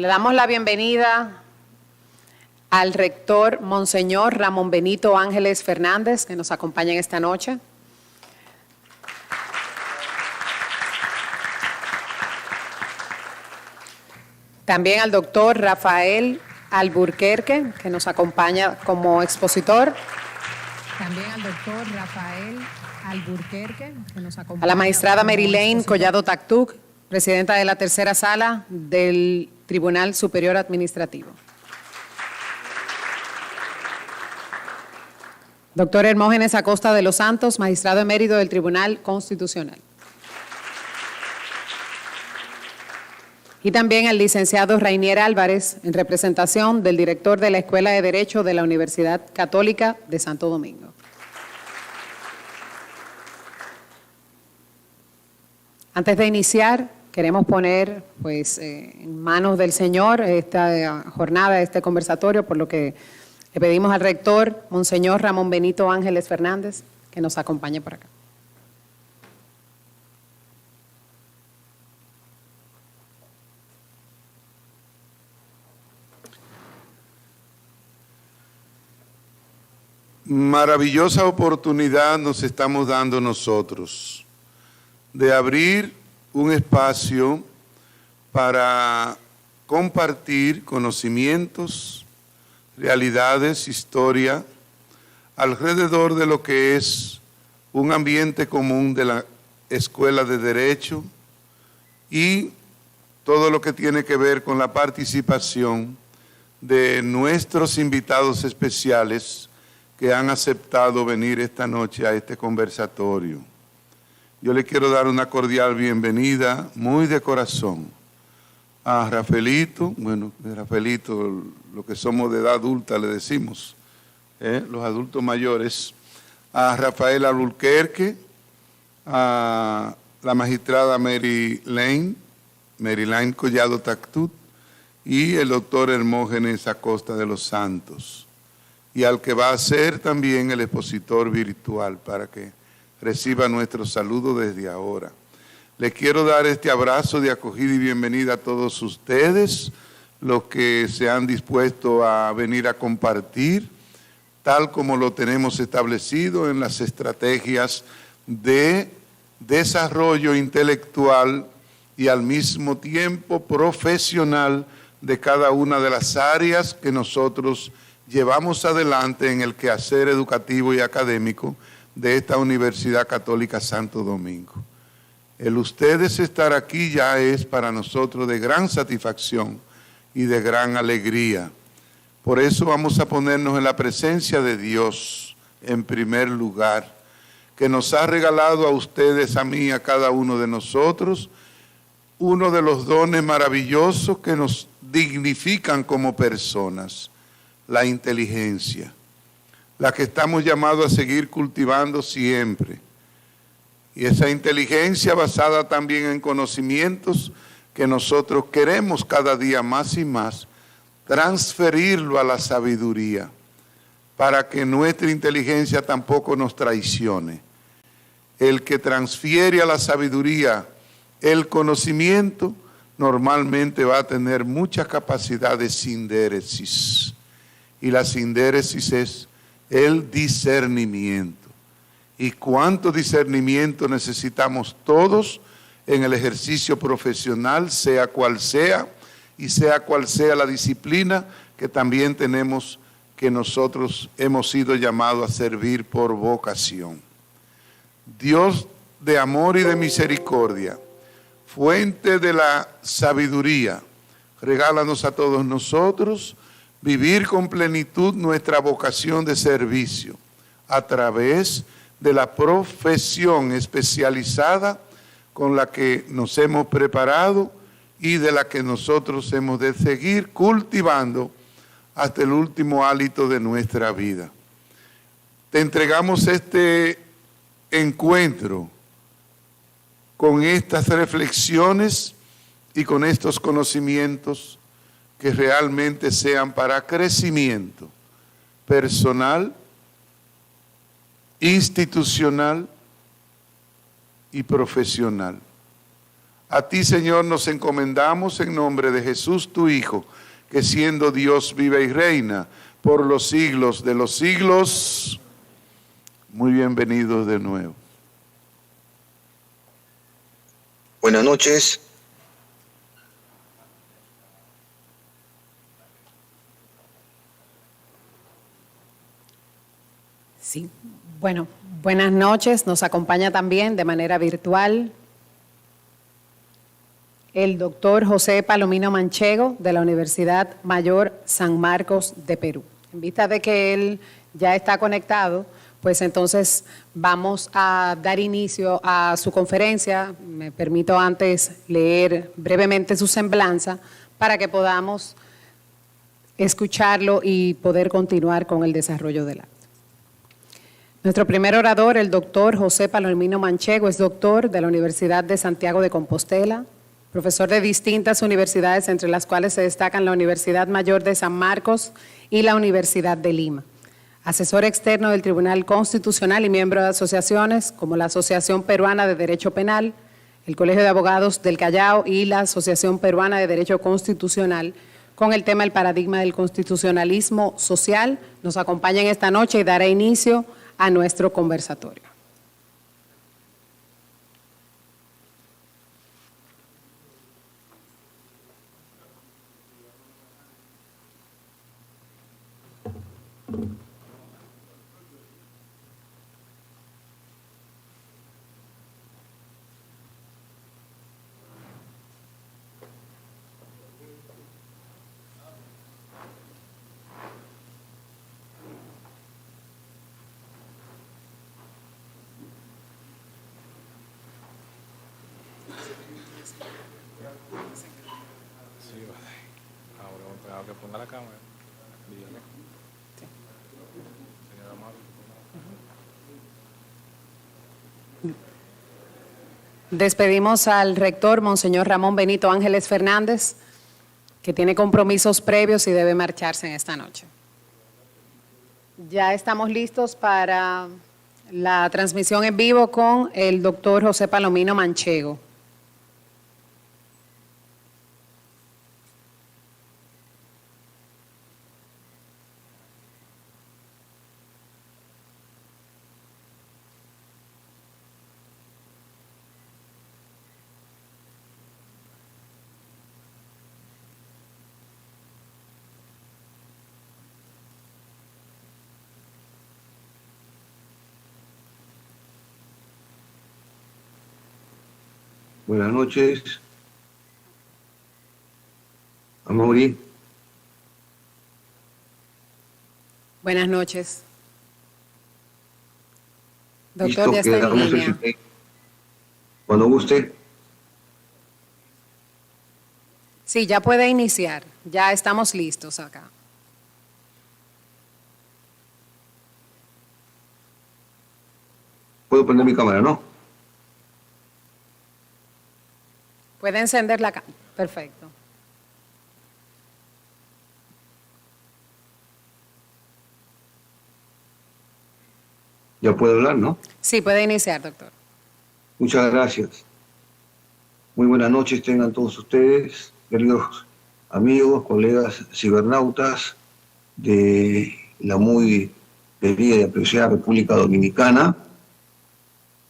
Le damos la bienvenida al rector Monseñor Ramón Benito Ángeles Fernández, que nos acompaña en esta noche. También al doctor Rafael Alburquerque, que nos acompaña como expositor. También al doctor Rafael Alburquerque, que nos acompaña. A la magistrada Mary Lane Collado Tactuc, presidenta de la tercera sala del Tribunal Superior Administrativo. Doctor Hermógenes Acosta de los Santos, magistrado emérito del Tribunal Constitucional. Y también al licenciado Rainier Álvarez, en representación del director de la Escuela de Derecho de la Universidad Católica de Santo Domingo. Antes de iniciar, queremos poner en manos del Señor esta jornada, este conversatorio, por lo que le pedimos al rector, Monseñor Ramón Benito Ángeles Fernández, que nos acompañe por acá. Maravillosa oportunidad nos estamos dando nosotros de abrir un espacio para compartir conocimientos, realidades, historia, alrededor de lo que es un ambiente común de la Escuela de Derecho y todo lo que tiene que ver con la participación de nuestros invitados especiales que han aceptado venir esta noche a este conversatorio. Yo le quiero dar una cordial bienvenida, muy de corazón, a Rafaelito, Rafaelito, lo que somos de edad adulta le decimos, los adultos mayores, a Rafael Alburquerque, a la magistrada Mary Lane Collado Tactuc y el doctor Hermógenes Acosta de los Santos, y al que va a ser también el expositor virtual para que reciba nuestro saludo desde ahora. Les quiero dar este abrazo de acogida y bienvenida a todos ustedes, los que se han dispuesto a venir a compartir, tal como lo tenemos establecido en las estrategias de desarrollo intelectual y al mismo tiempo profesional de cada una de las áreas que nosotros llevamos adelante en el quehacer educativo y académico de esta Universidad Católica Santo Domingo. El ustedes estar aquí ya es para nosotros de gran satisfacción y de gran alegría. Por eso vamos a ponernos en la presencia de Dios en primer lugar, que nos ha regalado a ustedes, a mí, a cada uno de nosotros, uno de los dones maravillosos que nos dignifican como personas, la inteligencia, la que estamos llamados a seguir cultivando siempre. Y esa inteligencia basada también en conocimientos que nosotros queremos cada día más y más, transferirlo a la sabiduría, para que nuestra inteligencia tampoco nos traicione. El que transfiere a la sabiduría el conocimiento, normalmente va a tener mucha capacidad de sindéresis. Y la sindéresis es el discernimiento. ¿Y cuánto discernimiento necesitamos todos en el ejercicio profesional, sea cual sea, y sea cual sea la disciplina que también tenemos, que nosotros hemos sido llamados a servir por vocación? Dios de amor y de misericordia, fuente de la sabiduría, regálanos a todos nosotros vivir con plenitud nuestra vocación de servicio a través de la profesión especializada con la que nos hemos preparado y de la que nosotros hemos de seguir cultivando hasta el último hálito de nuestra vida. Te entregamos este encuentro con estas reflexiones y con estos conocimientos que realmente sean para crecimiento personal, institucional y profesional. A ti, Señor, nos encomendamos en nombre de Jesús, tu Hijo, que siendo Dios vive y reina por los siglos de los siglos. Muy bienvenidos de nuevo. Buenas noches. Sí, bueno, buenas noches. Nos acompaña también de manera virtual el doctor José Palomino Manchego de la Universidad Mayor San Marcos de Perú. En vista de que él ya está conectado, pues entonces vamos a dar inicio a su conferencia. Me permito antes leer brevemente su semblanza para que podamos escucharlo y poder continuar con el desarrollo del acto. Nuestro primer orador, el doctor José Palomino Manchego, es doctor de la Universidad de Santiago de Compostela, profesor de distintas universidades, entre las cuales se destacan la Universidad Mayor de San Marcos y la Universidad de Lima. Asesor externo del Tribunal Constitucional y miembro de asociaciones como la Asociación Peruana de Derecho Penal, el Colegio de Abogados del Callao y la Asociación Peruana de Derecho Constitucional, con el tema del paradigma del constitucionalismo social. Nos acompaña en esta noche y dará inicio a nuestro conversatorio. Que ponga la cámara. Dígale. Sí. Señora Maru. Despedimos al rector, Monseñor Ramón Benito Ángeles Fernández, que tiene compromisos previos y debe marcharse en esta noche. Ya estamos listos para la transmisión en vivo con el doctor José Palomino Manchego. Buenas noches. Amaury. Buenas noches. Doctor, Listo, ya está en quedamos línea. Cuando guste. Sí, ya puede iniciar. Ya estamos listos acá. Puedo prender mi cámara, ¿no? Puede encender la cámara. Perfecto. Ya puedo hablar, ¿no? Sí, puede iniciar, doctor. Muchas gracias. Muy buenas noches tengan todos ustedes, queridos amigos, colegas cibernautas de la muy querida y apreciada República Dominicana.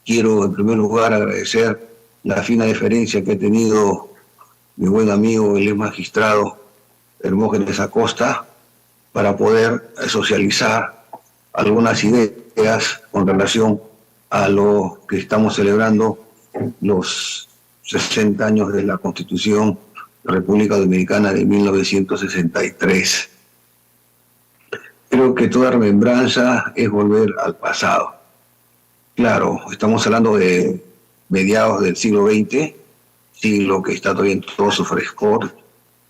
Quiero en primer lugar agradecer la fina deferencia que ha tenido mi buen amigo, el ex magistrado Hermógenes Acosta, para poder socializar algunas ideas con relación a lo que estamos celebrando los 60 años de la Constitución de la República Dominicana de 1963. Creo que toda remembranza es volver al pasado. Claro, estamos hablando de mediados del siglo XX, siglo que está todavía en todo su frescor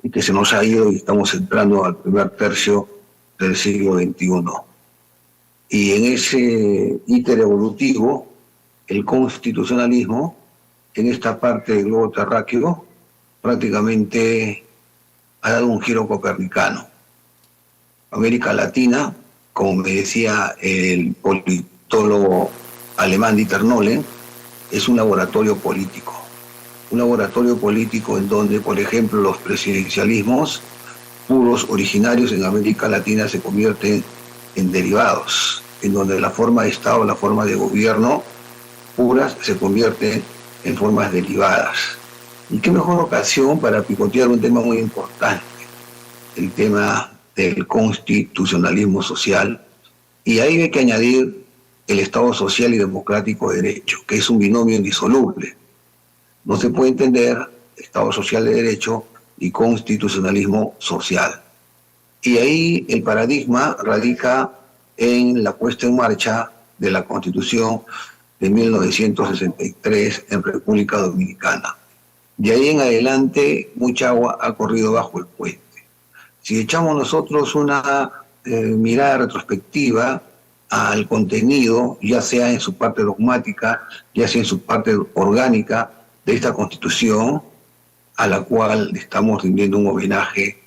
y que se nos ha ido y estamos entrando al primer tercio del siglo XXI. Y en ese íter evolutivo, el constitucionalismo, en esta parte del globo terráqueo, prácticamente ha dado un giro copernicano. América Latina, como me decía el politólogo alemán Dieter Nolen, es un laboratorio político. un laboratorio político en donde, por ejemplo, los presidencialismos puros originarios en América Latina se convierten en derivados, en donde la forma de Estado, la forma de gobierno puras se convierten en formas derivadas. Y qué mejor ocasión para picotear un tema muy importante, el tema del constitucionalismo social, y ahí hay que añadir el Estado social y democrático de derecho, que es un binomio indisoluble. No se puede entender Estado social de derecho y constitucionalismo social. Y ahí el paradigma radica en la puesta en marcha de la Constitución de 1963 en República Dominicana. De ahí en adelante, mucha agua ha corrido bajo el puente. Si echamos nosotros una mirada retrospectiva al contenido, ya sea en su parte dogmática, ya sea en su parte orgánica de esta Constitución, a la cual estamos rindiendo un homenaje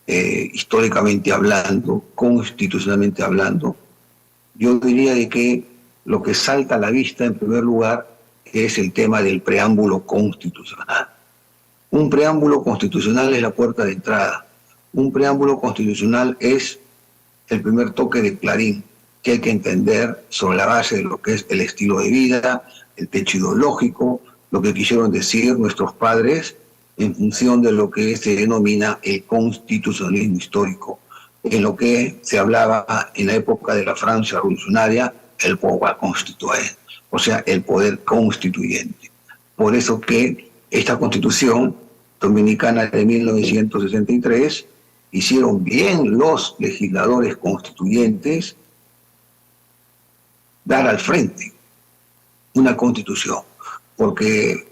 históricamente hablando, constitucionalmente hablando, yo diría de que lo que salta a la vista en primer lugar es el tema del preámbulo constitucional. Un preámbulo constitucional es la puerta de entrada. Un preámbulo constitucional es el primer toque de clarín que hay que entender sobre la base de lo que es el estilo de vida, el techo ideológico, lo que quisieron decir nuestros padres en función de lo que se denomina el constitucionalismo histórico, en lo que se hablaba en la época de la Francia revolucionaria, el pouvoir constituent, o sea, el poder constituyente. Por eso que esta Constitución Dominicana de 1963 hicieron bien los legisladores constituyentes dar al frente una Constitución, porque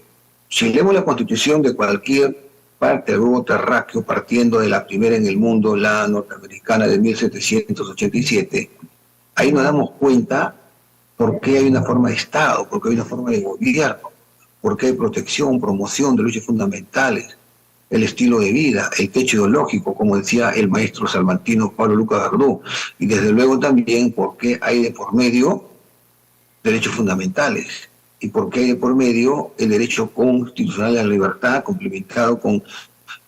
si leemos la Constitución de cualquier parte del globo terráqueo, partiendo de la primera en el mundo, la norteamericana de 1787, ahí nos damos cuenta por qué hay una forma de Estado, por qué hay una forma de gobierno, por qué hay protección, promoción de derechos fundamentales, el estilo de vida, el techo ideológico, como decía el maestro salmantino Pablo Lucas Verdú, y desde luego también por qué hay de por medio derechos fundamentales, y por qué hay de por medio el derecho constitucional a la libertad complementado con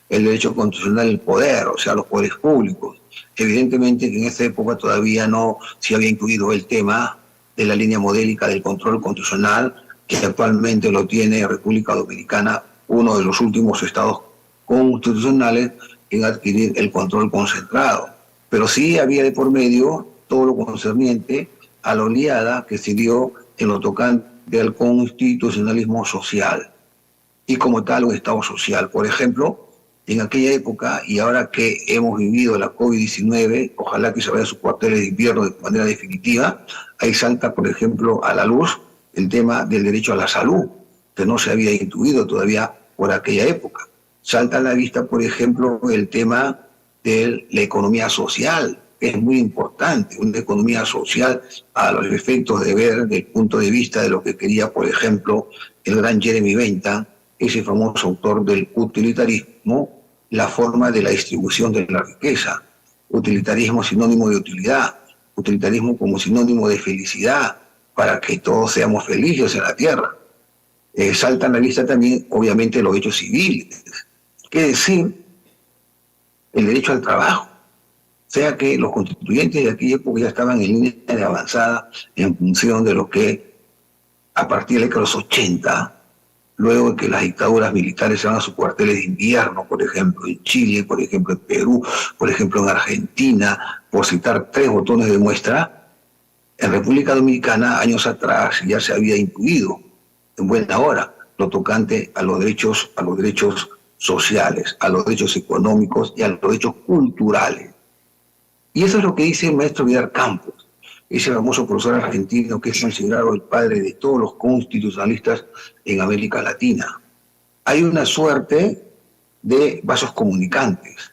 el derecho constitucional al poder, o sea, los poderes públicos. Evidentemente que en esa época todavía no se había incluido el tema de la línea modélica del control constitucional, que actualmente lo tiene República Dominicana, uno de los últimos estados constitucionales en adquirir el control concentrado. Pero sí había de por medio todo lo concerniente a la oleada que se dio en lo tocante al constitucionalismo social y como tal un Estado social. Por ejemplo, en aquella época y ahora que hemos vivido la COVID-19, ojalá que se vaya a sus cuarteles de invierno de manera definitiva, ahí salta, por ejemplo, a la luz el tema del derecho a la salud, que no se había intuido todavía por aquella época. Salta a la vista, por ejemplo, el tema de la economía social, que es muy importante, una economía social a los efectos de ver desde el punto de vista de lo que quería, por ejemplo, el gran Jeremy Bentham, ese famoso autor del utilitarismo, la forma de la distribución de la riqueza. Utilitarismo sinónimo de utilidad, utilitarismo como sinónimo de felicidad, para que todos seamos felices en la tierra. Salta a la vista también, obviamente, los derechos civiles, qué decir, el derecho al trabajo. O sea que los constituyentes de aquella época ya estaban en línea de avanzada en función de lo que, a partir de los 80, luego de que las dictaduras militares se van a sus cuarteles de invierno, por ejemplo, en Chile, por ejemplo, en Perú, por ejemplo, en Argentina, por citar 3 botones de muestra, en República Dominicana, años atrás, ya se había incluido, en buena hora, lo tocante a los derechos sociales, a los derechos económicos y a los derechos culturales. Y eso es lo que dice el maestro Vidal Campos, ese famoso profesor argentino que es considerado el padre de todos los constitucionalistas en América Latina. Hay una suerte de vasos comunicantes.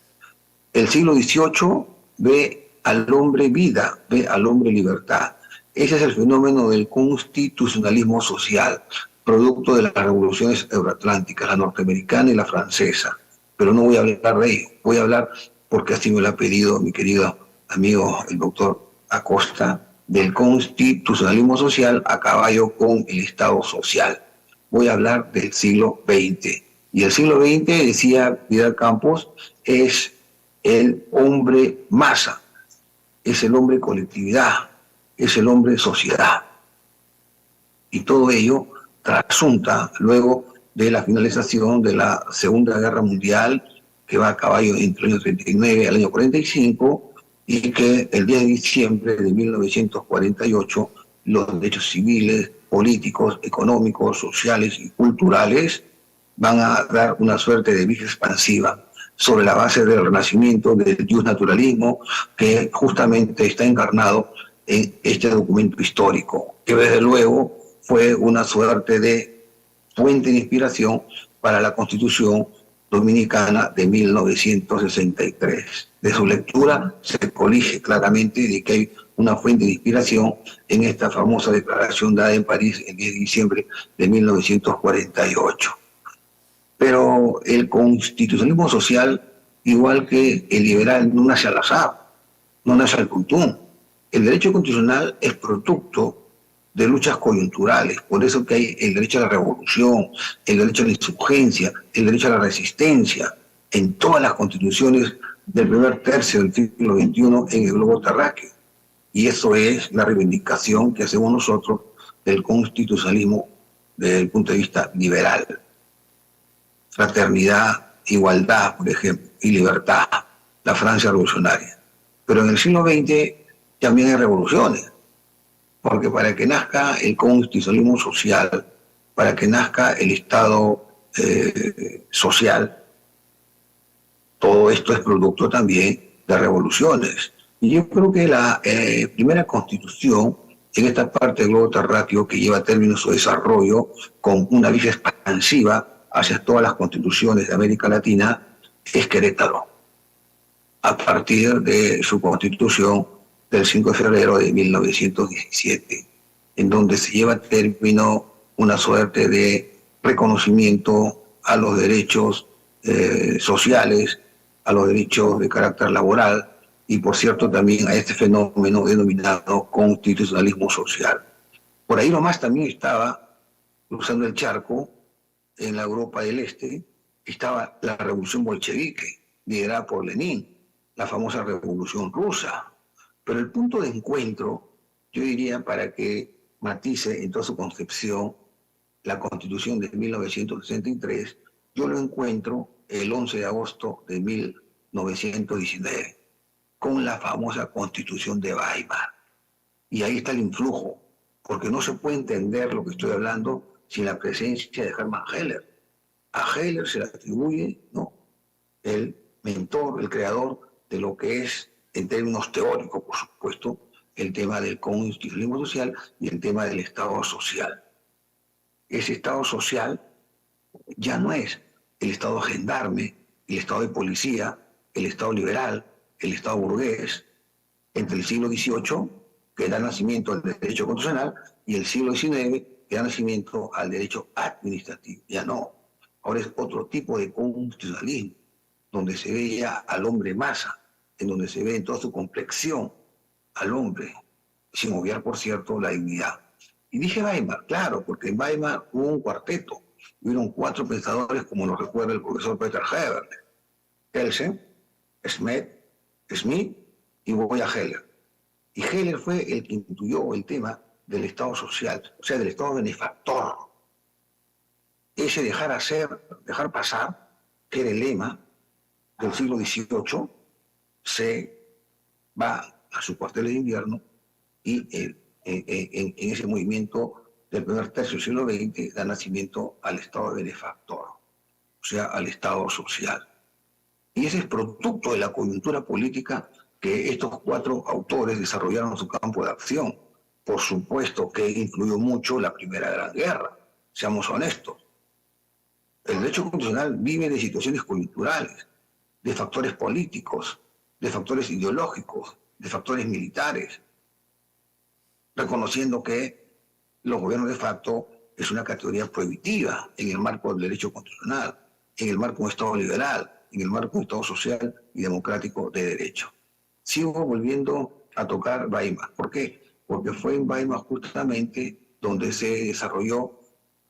El siglo XVIII ve al hombre vida, ve al hombre libertad. Ese es el fenómeno del constitucionalismo social, producto de las revoluciones euroatlánticas, la norteamericana y la francesa. Pero no voy a hablar de ello, voy a hablar, porque así me lo ha pedido mi querido amigo el doctor Acosta, del constitucionalismo social a caballo con el Estado social. voy a hablar del siglo XX. Y el siglo XX, decía Vidal Campos, es el hombre masa, es el hombre colectividad, es el hombre sociedad. Y todo ello trasunta luego de la finalización de la Segunda Guerra Mundial, que va a caballo entre el año 39 y el año 45, y que el 10 de diciembre de 1948 los derechos civiles, políticos, económicos, sociales y culturales van a dar una suerte de vía expansiva sobre la base del renacimiento, del justnaturalismo, que justamente está encarnado en este documento histórico, que desde luego fue una suerte de fuente de inspiración para la Constitución Dominicana de 1963. De su lectura se colige claramente de que hay una fuente de inspiración en esta famosa declaración dada en París el 10 de diciembre de 1948. Pero el constitucionalismo social, igual que el liberal, no nace al azar, no nace al tuntún. El derecho constitucional es producto de luchas coyunturales, por eso que hay el derecho a la revolución, el derecho a la insurgencia, el derecho a la resistencia, en todas las constituciones del primer tercio del siglo XXI en el globo terráqueo. Y eso es la reivindicación que hacemos nosotros del constitucionalismo desde el punto de vista liberal. Fraternidad, igualdad, por ejemplo, y libertad, la Francia revolucionaria. Pero en el siglo XX también hay revoluciones, porque para que nazca el constitucionalismo social, para que nazca el Estado social, todo esto es producto también de revoluciones. Y yo creo que la primera constitución en esta parte del globo terráqueo que lleva a término su desarrollo con una vía expansiva hacia todas las constituciones de América Latina es Querétaro, a partir de su constitución del 5 de febrero de 1917, en donde se lleva a término una suerte de reconocimiento a los derechos sociales, a los derechos de carácter laboral y, por cierto, también a este fenómeno denominado constitucionalismo social. Por ahí nomás también estaba, cruzando el charco, en la Europa del Este, estaba la revolución bolchevique, liderada por Lenin, la famosa revolución rusa. Pero el punto de encuentro, yo diría, para que matice en toda su concepción la Constitución de 1963, yo lo encuentro el 11 de agosto de 1919, con la famosa Constitución de Weimar. Y ahí está el influjo, porque no se puede entender lo que estoy hablando sin la presencia de Hermann Heller. A Heller se le atribuye, ¿no?, el mentor, el creador de lo que es, en términos teóricos, por supuesto, el tema del constitucionalismo social y el tema del Estado social. Ese Estado social ya no es el Estado gendarme, el Estado de policía, el Estado liberal, el Estado burgués, entre el siglo XVIII, que da nacimiento al derecho constitucional, y el siglo XIX, que da nacimiento al derecho administrativo. Ya no. Ahora es otro tipo de constitucionalismo, donde se ve ya al hombre masa, en donde se ve en toda su complexión al hombre, sin obviar, por cierto, la dignidad. Y dije Weimar, claro, porque en Weimar hubo un cuarteto, hubieron 4 pensadores, como lo recuerda el profesor Peter Heberle: Kelsen, Smith y Goya Heller. Y Heller fue el que intuyó el tema del Estado social, o sea, del Estado benefactor. Ese dejar hacer, dejar pasar, que era el lema del siglo XVIII, se va a su cuartel de invierno y en ese movimiento del primer tercio del siglo XX da nacimiento al Estado benefactor, o sea, al Estado social. Y ese es producto de la coyuntura política que estos 4 autores desarrollaron en su campo de acción. Por supuesto que influyó mucho la Primera Gran Guerra, seamos honestos. El derecho constitucional vive de situaciones coyunturales, de factores políticos, de factores ideológicos, de factores militares, reconociendo que los gobiernos de facto es una categoría prohibitiva en el marco del derecho constitucional, en el marco de un Estado liberal, en el marco de un Estado social y democrático de derecho. Sigo volviendo a tocar Weimar. ¿Por qué? Porque fue en Weimar justamente donde se desarrolló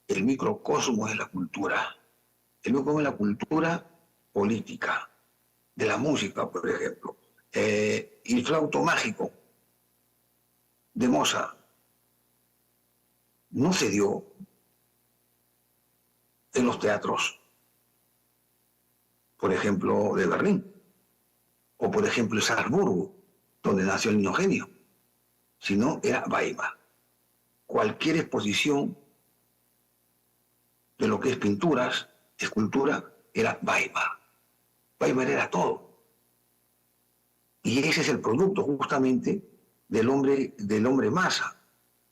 el microcosmos de la cultura. El microcosmos de la cultura política, de la música, por ejemplo. El flauto mágico de Mozart no se dio en los teatros, por ejemplo, de Berlín, o por ejemplo de Salzburgo, donde nació el Niño Genio, sino era Weimar. Cualquier exposición de lo que es pinturas, escultura, era Weimar. Weimar era todo. Y ese es el producto justamente del hombre masa,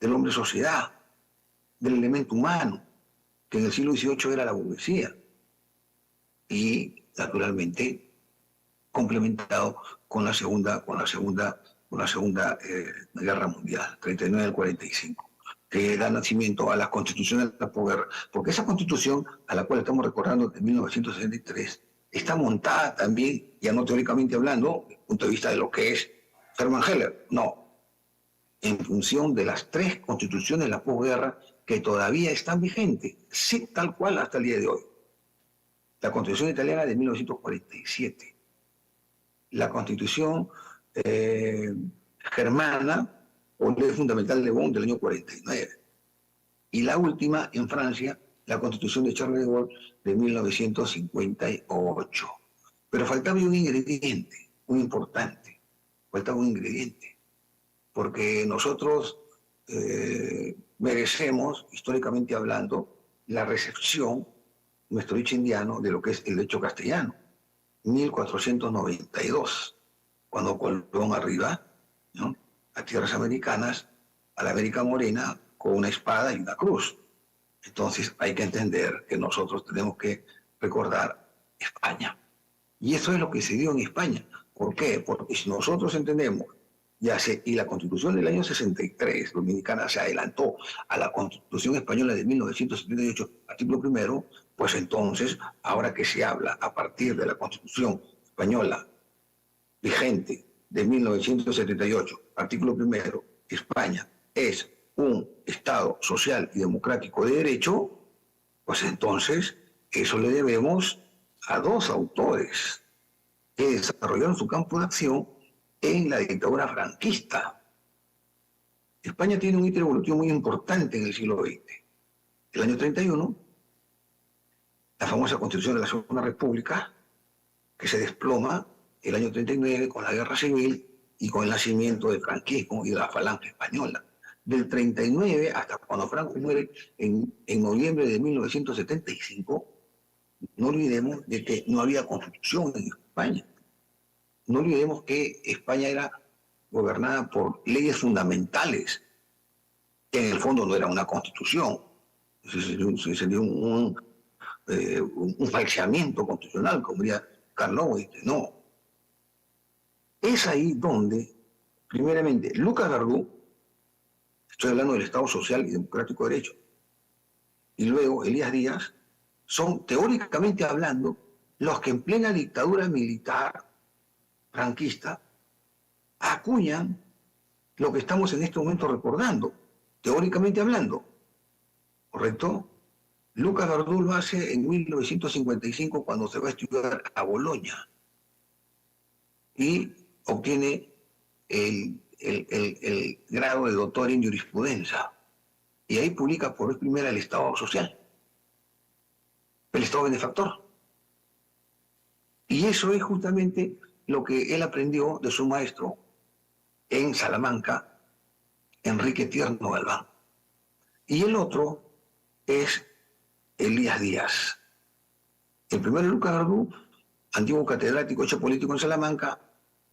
del hombre sociedad, del elemento humano, que en el siglo XVIII era la burguesía. Y naturalmente complementado con la segunda guerra mundial, 39 al 45, que da nacimiento a las constituciones de la posguerra, porque esa constitución a la cual estamos recordando de 1963 está montada también, ya no teóricamente hablando, desde el punto de vista de lo que es Hermann Heller, no, en función de las 3 constituciones de la posguerra que todavía están vigentes, sí, tal cual hasta el día de hoy. La Constitución italiana de 1947, la Constitución germana o ley fundamental de Bonn del año 49, y la última en Francia, la Constitución de Charles de Gaulle de 1958. Pero faltaba un ingrediente muy importante, faltaba un ingrediente, porque nosotros merecemos, históricamente hablando, la recepción, nuestro dicho indiano, de lo que es el derecho castellano. 1492, cuando Colón arriba, ¿no?, a tierras americanas, a la América Morena, con una espada y una cruz. Entonces hay que entender que nosotros tenemos que recordar España. Y eso es lo que se dio en España. ¿Por qué? Porque si nosotros entendemos, y la Constitución del año 63 dominicana se adelantó a la Constitución española de 1978, artículo primero, pues entonces, ahora que se habla a partir de la Constitución española vigente de 1978, artículo primero, España es un Estado social y democrático de derecho, pues entonces eso le debemos a 2 autores que desarrollaron su campo de acción en la dictadura franquista. España tiene un hito evolutivo muy importante en el siglo XX. El año 31, la famosa Constitución de la Segunda República, que se desploma el año 39 con la Guerra Civil y con el nacimiento del franquismo y de la Falange Española. Del 39 hasta cuando Franco muere en noviembre de 1975, no olvidemos de que no había constitución en España. No olvidemos que España era gobernada por leyes fundamentales, que en el fondo no era una constitución. Sería un falseamiento constitucional, como diría Karl Lewis. No. Es ahí donde, primeramente, Lucas Verdú, estoy hablando del Estado Social y Democrático de Derecho, y luego Elías Díaz, son teóricamente hablando los que en plena dictadura militar franquista acuñan lo que estamos en este momento recordando, teóricamente hablando, ¿correcto? Lucas Verdú lo hace en 1955 cuando se va a estudiar a Bolonia y obtiene el grado de doctor en jurisprudencia, y ahí publica por vez primera el Estado Social, el Estado benefactor. Y eso es justamente lo que él aprendió de su maestro en Salamanca, Enrique Tierno Galván. Y el otro es Elías Díaz. El primero es Lucas Verdú, antiguo catedrático hecho político en Salamanca,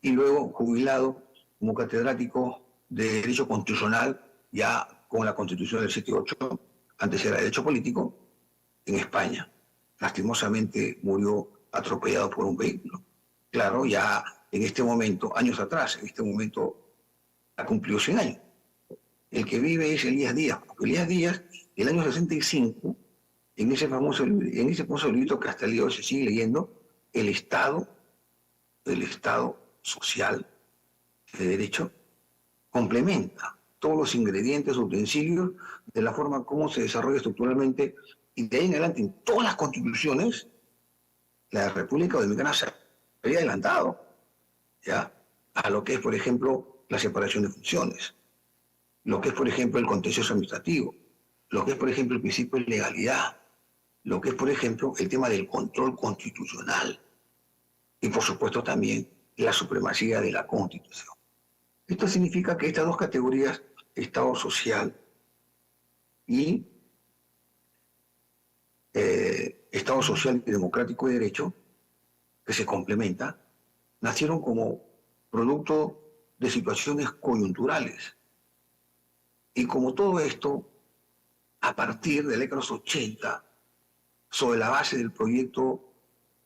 y luego jubilado como catedrático de Derecho Constitucional, ya con la Constitución del 78, antes era Derecho Político, en España. Lastimosamente murió atropellado por un vehículo. Claro, ya en este momento, años atrás, en este momento ha cumplido 100 años. El que vive es Elías Díaz, porque Elías Díaz, el año 65, en ese famoso libro que hasta el día de hoy se sigue leyendo, el Estado social de derecho, complementa todos los ingredientes, utensilios, de la forma como se desarrolla estructuralmente, y de ahí en adelante en todas las constituciones, la República Dominicana se había adelantado, ¿ya?, a lo que es, por ejemplo, la separación de funciones, lo que es, por ejemplo, el contencioso administrativo, lo que es, por ejemplo, el principio de legalidad, lo que es, por ejemplo, el tema del control constitucional y, por supuesto, también la supremacía de la Constitución. Esto significa que estas dos categorías, Estado social y Estado social y democrático de derecho, que se complementa, nacieron como producto de situaciones coyunturales. Y como todo esto, a partir de la década de los 80, sobre la base del proyecto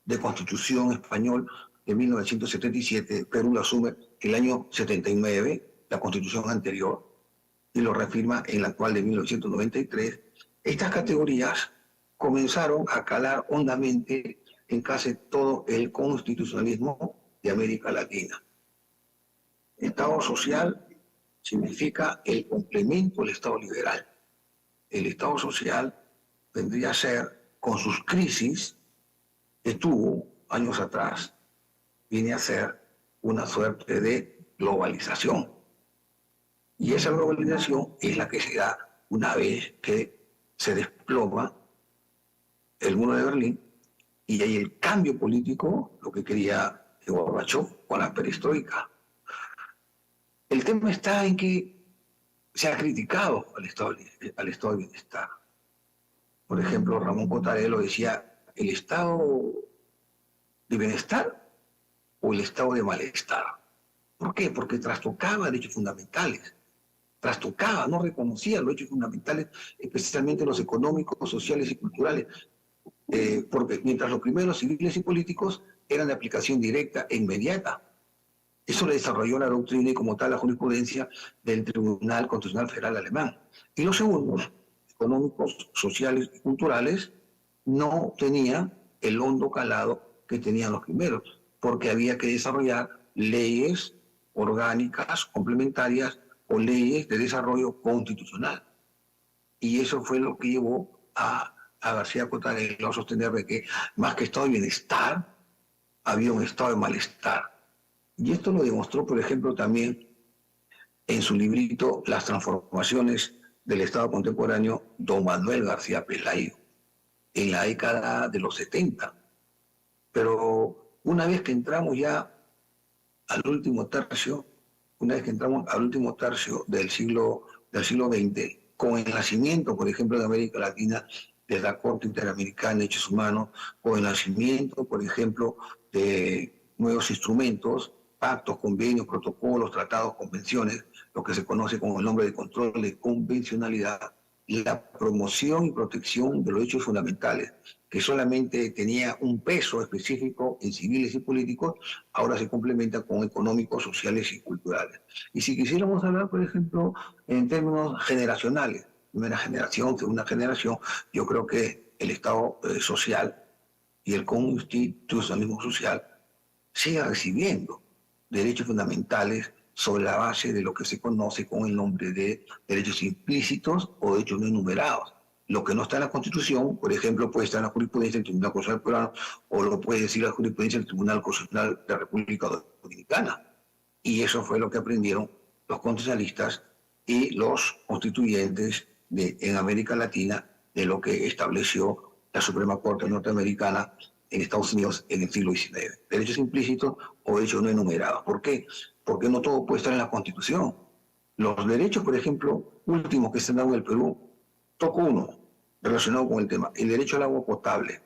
de Constitución español de 1977, Perú lo asume el año 79, la Constitución anterior, y lo reafirma en la actual de 1993, estas categorías comenzaron a calar hondamente en casi todo el constitucionalismo de América Latina. Estado social significa el complemento del Estado liberal. El Estado social vendría a ser, con sus crisis que tuvo años atrás, viene a ser una suerte de globalización. Y esa globalización es la que se da una vez que se desploma el muro de Berlín y hay el cambio político, lo que quería Gorbachev con la perestroika. El tema está en que se ha criticado al Estado de bienestar. Por ejemplo, Ramón Cottarello decía, ¿el Estado de bienestar o el Estado de malestar? ¿Por qué? Porque trastocaba derechos fundamentales. Trastocaba, no reconocía los derechos fundamentales, especialmente los económicos, sociales y culturales, porque mientras los primeros civiles y políticos eran de aplicación directa e inmediata. Eso le desarrolló la doctrina y como tal la jurisprudencia del Tribunal Constitucional Federal Alemán. Y los segundos, económicos, sociales y culturales, no tenían el hondo calado que tenían los primeros, porque había que desarrollar leyes orgánicas, complementarias o leyes de desarrollo constitucional. Y eso fue lo que llevó a García Cottarello a sostener de que más que estado de bienestar, había un estado de malestar. Y esto lo demostró, por ejemplo, también en su librito Las transformaciones del Estado contemporáneo, don Manuel García Pelayo, en la década de los 70. Pero una vez que entramos ya al último tercio, del siglo XX, con el nacimiento, por ejemplo, de América Latina, de la Corte Interamericana de Derechos Humanos, con el nacimiento, por ejemplo, de nuevos instrumentos, pactos, convenios, protocolos, tratados, convenciones, lo que se conoce como el nombre de control de convencionalidad, y la promoción y protección de los derechos fundamentales, que solamente tenía un peso específico en civiles y políticos, ahora se complementa con económicos, sociales y culturales. Y si quisiéramos hablar, por ejemplo, en términos generacionales, primera generación, segunda generación, yo creo que el Estado social y el constitucionalismo social sigue recibiendo derechos fundamentales sobre la base de lo que se conoce con el nombre de derechos implícitos o derechos no enumerados. Lo que no está en la Constitución, por ejemplo, puede estar en la jurisprudencia del Tribunal Constitucional Peruano o lo puede decir la jurisprudencia del Tribunal Constitucional de la República Dominicana. Y eso fue lo que aprendieron los constitucionalistas y los constituyentes en América Latina de lo que estableció la Suprema Corte norteamericana en Estados Unidos en el siglo XIX. Derechos implícitos o derechos no enumerados. ¿Por qué? Porque no todo puede estar en la Constitución. Los derechos, por ejemplo, últimos que se han dado en el Perú, toco uno relacionado con el tema, el derecho al agua potable.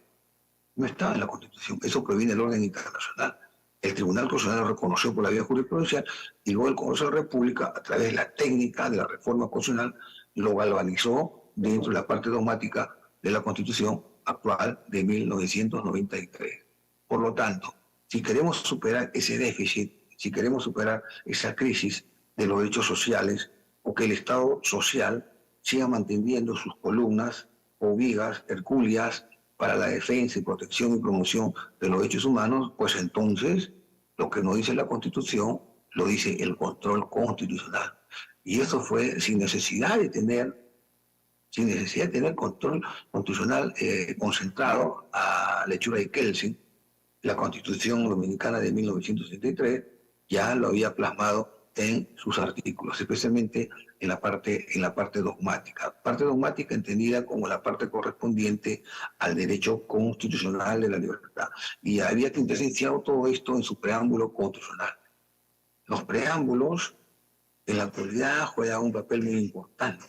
No está en la Constitución, eso proviene del orden internacional. El Tribunal Constitucional lo reconoció por la vía jurisprudencial y luego el Congreso de la República, a través de la técnica de la reforma constitucional, lo galvanizó dentro de la parte dogmática de la Constitución actual de 1993. Por lo tanto, si queremos superar ese déficit, si queremos superar esa crisis de los derechos sociales, o que el Estado social siga manteniendo sus columnas o vigas hercúleas para la defensa y protección y promoción de los derechos humanos, pues entonces lo que nos dice la Constitución lo dice el control constitucional. Y eso fue sin necesidad de tener control constitucional concentrado a la hechura de Kelsen. La Constitución Dominicana de 1973 ya lo había plasmado en sus artículos, especialmente en la parte dogmática. Parte dogmática entendida como la parte correspondiente al derecho constitucional de la libertad. Y había que intenciar todo esto en su preámbulo constitucional. Los preámbulos en la actualidad juegan un papel muy importante.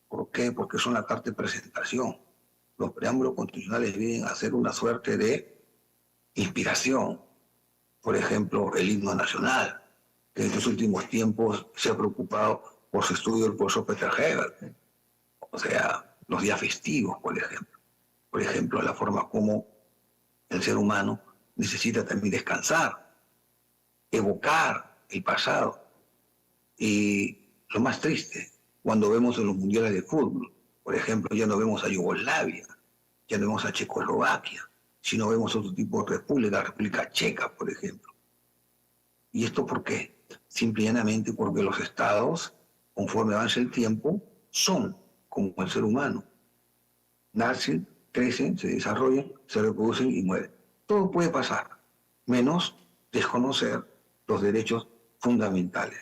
¿Por qué? Porque son la carta de presentación. Los preámbulos constitucionales vienen a ser una suerte de inspiración. Por ejemplo, el himno nacional, que en estos últimos tiempos se ha preocupado por su estudio del profesor Peter Hegel. O sea, los días festivos, por ejemplo. Por ejemplo, la forma como el ser humano necesita también descansar, evocar el pasado. Y lo más triste, cuando vemos en los mundiales de fútbol, por ejemplo, ya no vemos a Yugoslavia, ya no vemos a Checoslovaquia, sino vemos otro tipo de república, la República Checa, por ejemplo. ¿Y esto por qué? Simple y llanamente porque los estados, conforme avanza el tiempo, son como el ser humano. Nacen, crecen, se desarrollan, se reproducen y mueren. Todo puede pasar, menos desconocer los derechos fundamentales.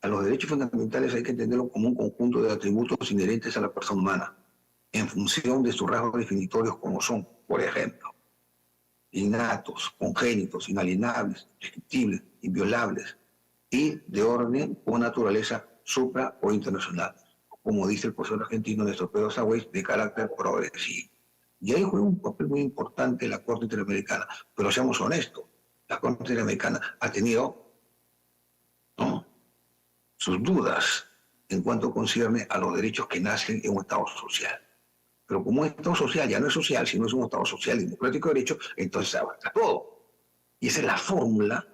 A los derechos fundamentales hay que entenderlo como un conjunto de atributos inherentes a la persona humana, en función de sus rasgos definitorios como son, por ejemplo, innatos, congénitos, inalienables, prescriptibles, inviolables, y de orden o naturaleza supra o internacional, como dice el profesor argentino Néstor Pedro Sagüey, de carácter progresivo. Y ahí juega un papel muy importante la Corte Interamericana, pero seamos honestos, la Corte Interamericana ha tenido sus dudas en cuanto concierne a los derechos que nacen en un Estado social. Pero como un Estado social ya no es social, sino es un Estado social y democrático de derecho, entonces se abarca todo. Y esa es la fórmula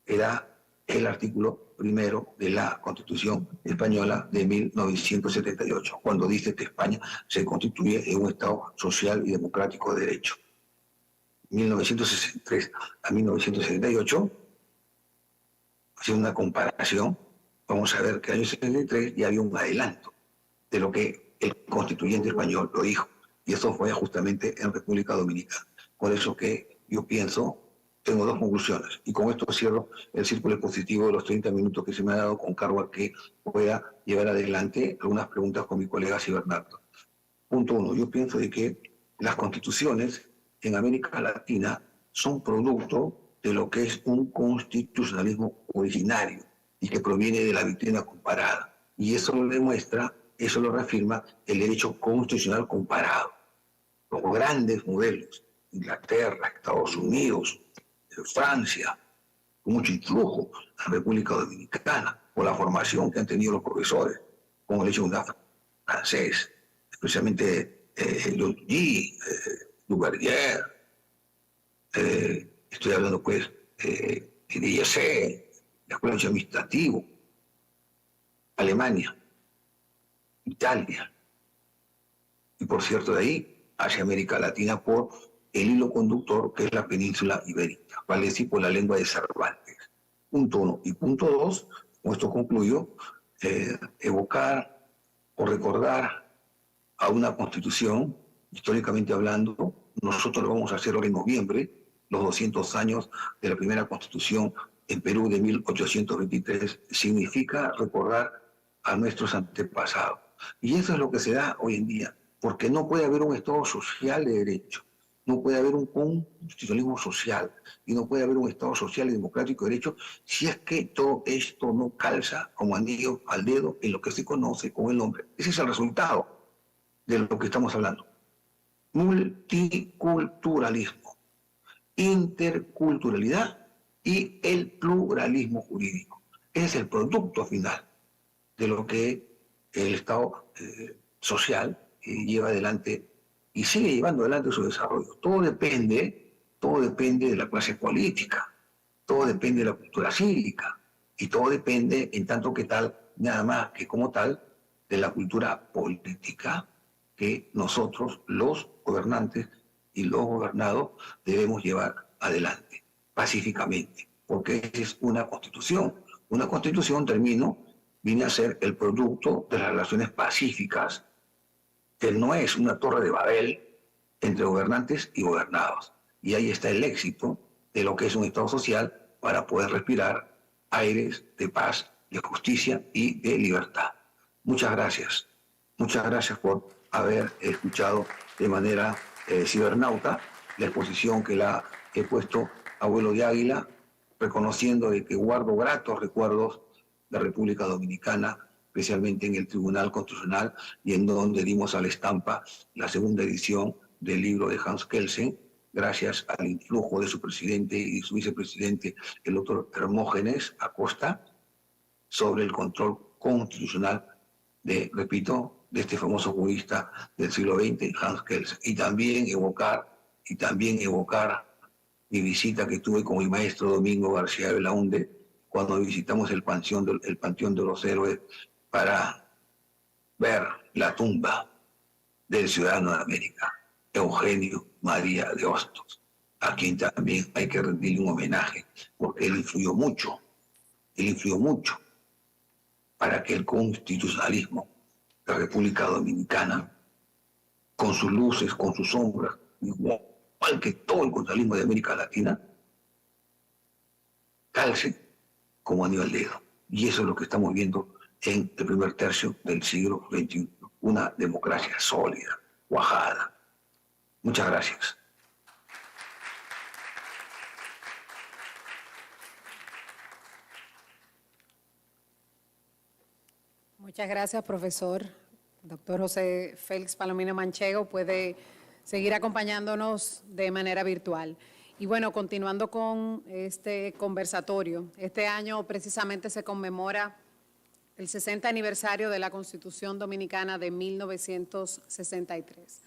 que da el artículo primero de la Constitución española de 1978, cuando dice que España se constituye en un Estado social y democrático de derecho. 1963 a 1978, haciendo una comparación, vamos a ver que en el año 73 ya había un adelanto de lo que el constituyente español lo dijo, y eso fue justamente en República Dominicana. Por eso que yo pienso, tengo dos conclusiones, y con esto cierro el círculo expositivo de los 30 minutos que se me ha dado con cargo a que pueda llevar adelante algunas preguntas con mi colega Bernardo. Punto uno, yo pienso de que las constituciones en América Latina son producto de lo que es un constitucionalismo originario y que proviene de la doctrina comparada. Y eso lo demuestra, eso lo reafirma el derecho constitucional comparado. Los grandes modelos, Inglaterra, Estados Unidos, Francia, con mucho influjo, la República Dominicana, por la formación que han tenido los profesores, como el hecho de un francés, especialmente Luigi, Duverger, estoy hablando pues de IEC, la Escuela de Administrativo, Alemania, Italia, y por cierto de ahí hacia América Latina por el hilo conductor que es la península ibérica, vale decir por la lengua de Cervantes. Punto uno. Y punto dos, con esto concluyo, evocar o recordar a una constitución, históricamente hablando, nosotros lo vamos a hacer ahora en noviembre, los 200 años de la primera constitución en Perú de 1823, significa recordar a nuestros antepasados. Y eso es lo que se da hoy en día, porque no puede haber un Estado social de derecho, no puede haber un constitucionalismo social y no puede haber un Estado social y democrático de derecho si es que todo esto no calza como anillo al dedo en lo que se conoce como el nombre. Ese es el resultado de lo que estamos hablando. Multiculturalismo, interculturalidad y el pluralismo jurídico. Ese es el producto final de lo que el Estado social lleva adelante y sigue llevando adelante su desarrollo. Todo depende de la clase política, todo depende de la cultura cívica y todo depende, en tanto que tal, nada más que como tal, de la cultura política que nosotros, los gobernantes y los gobernados, debemos llevar adelante pacíficamente, porque es una constitución. Una constitución, termino, viene a ser el producto de las relaciones pacíficas, que no es una torre de Babel entre gobernantes y gobernados. Y ahí está el éxito de lo que es un Estado social para poder respirar aires de paz, de justicia y de libertad. Muchas gracias. Muchas gracias por haber escuchado de manera cibernauta la exposición que la he puesto Abuelo de Águila, reconociendo de que guardo gratos recuerdos de República Dominicana, especialmente en el Tribunal Constitucional, y en donde dimos a la estampa la segunda edición del libro de Hans Kelsen, gracias al influjo de su presidente y su vicepresidente, el doctor Hermógenes Acosta, sobre el control constitucional de, repito, de este famoso jurista del siglo XX, Hans Kelsen. Y también evocar mi visita que tuve con mi maestro Domingo García de Belaúnde, cuando visitamos el Panteón de los Héroes para ver la tumba del ciudadano de América, Eugenio María de Hostos, a quien también hay que rendirle un homenaje, porque él influyó mucho para que el constitucionalismo de la República Dominicana, con sus luces, con sus sombras, igual que todo el constitucionalismo de América Latina, calce como anillo al dedo. Y eso es lo que estamos viendo en el primer tercio del siglo XXI. Una democracia sólida, cuajada. Muchas gracias. Muchas gracias, profesor. Doctor José Félix Palomino Manchego puede seguir acompañándonos de manera virtual. Y bueno, continuando con este conversatorio, este año precisamente se conmemora el 60 aniversario de la Constitución Dominicana de 1963.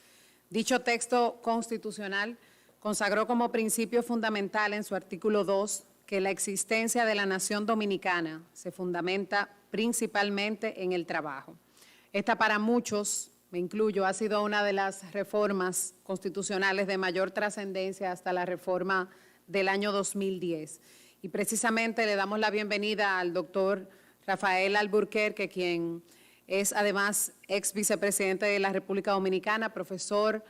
Dicho texto constitucional consagró como principio fundamental en su artículo 2 que la existencia de la nación dominicana se fundamenta principalmente en el trabajo. Esta para muchos, me incluyo, ha sido una de las reformas constitucionales de mayor trascendencia hasta la reforma del año 2010. Y precisamente le damos la bienvenida al doctor Rafael Alburquerque, quien es además ex vicepresidente de la República Dominicana, profesor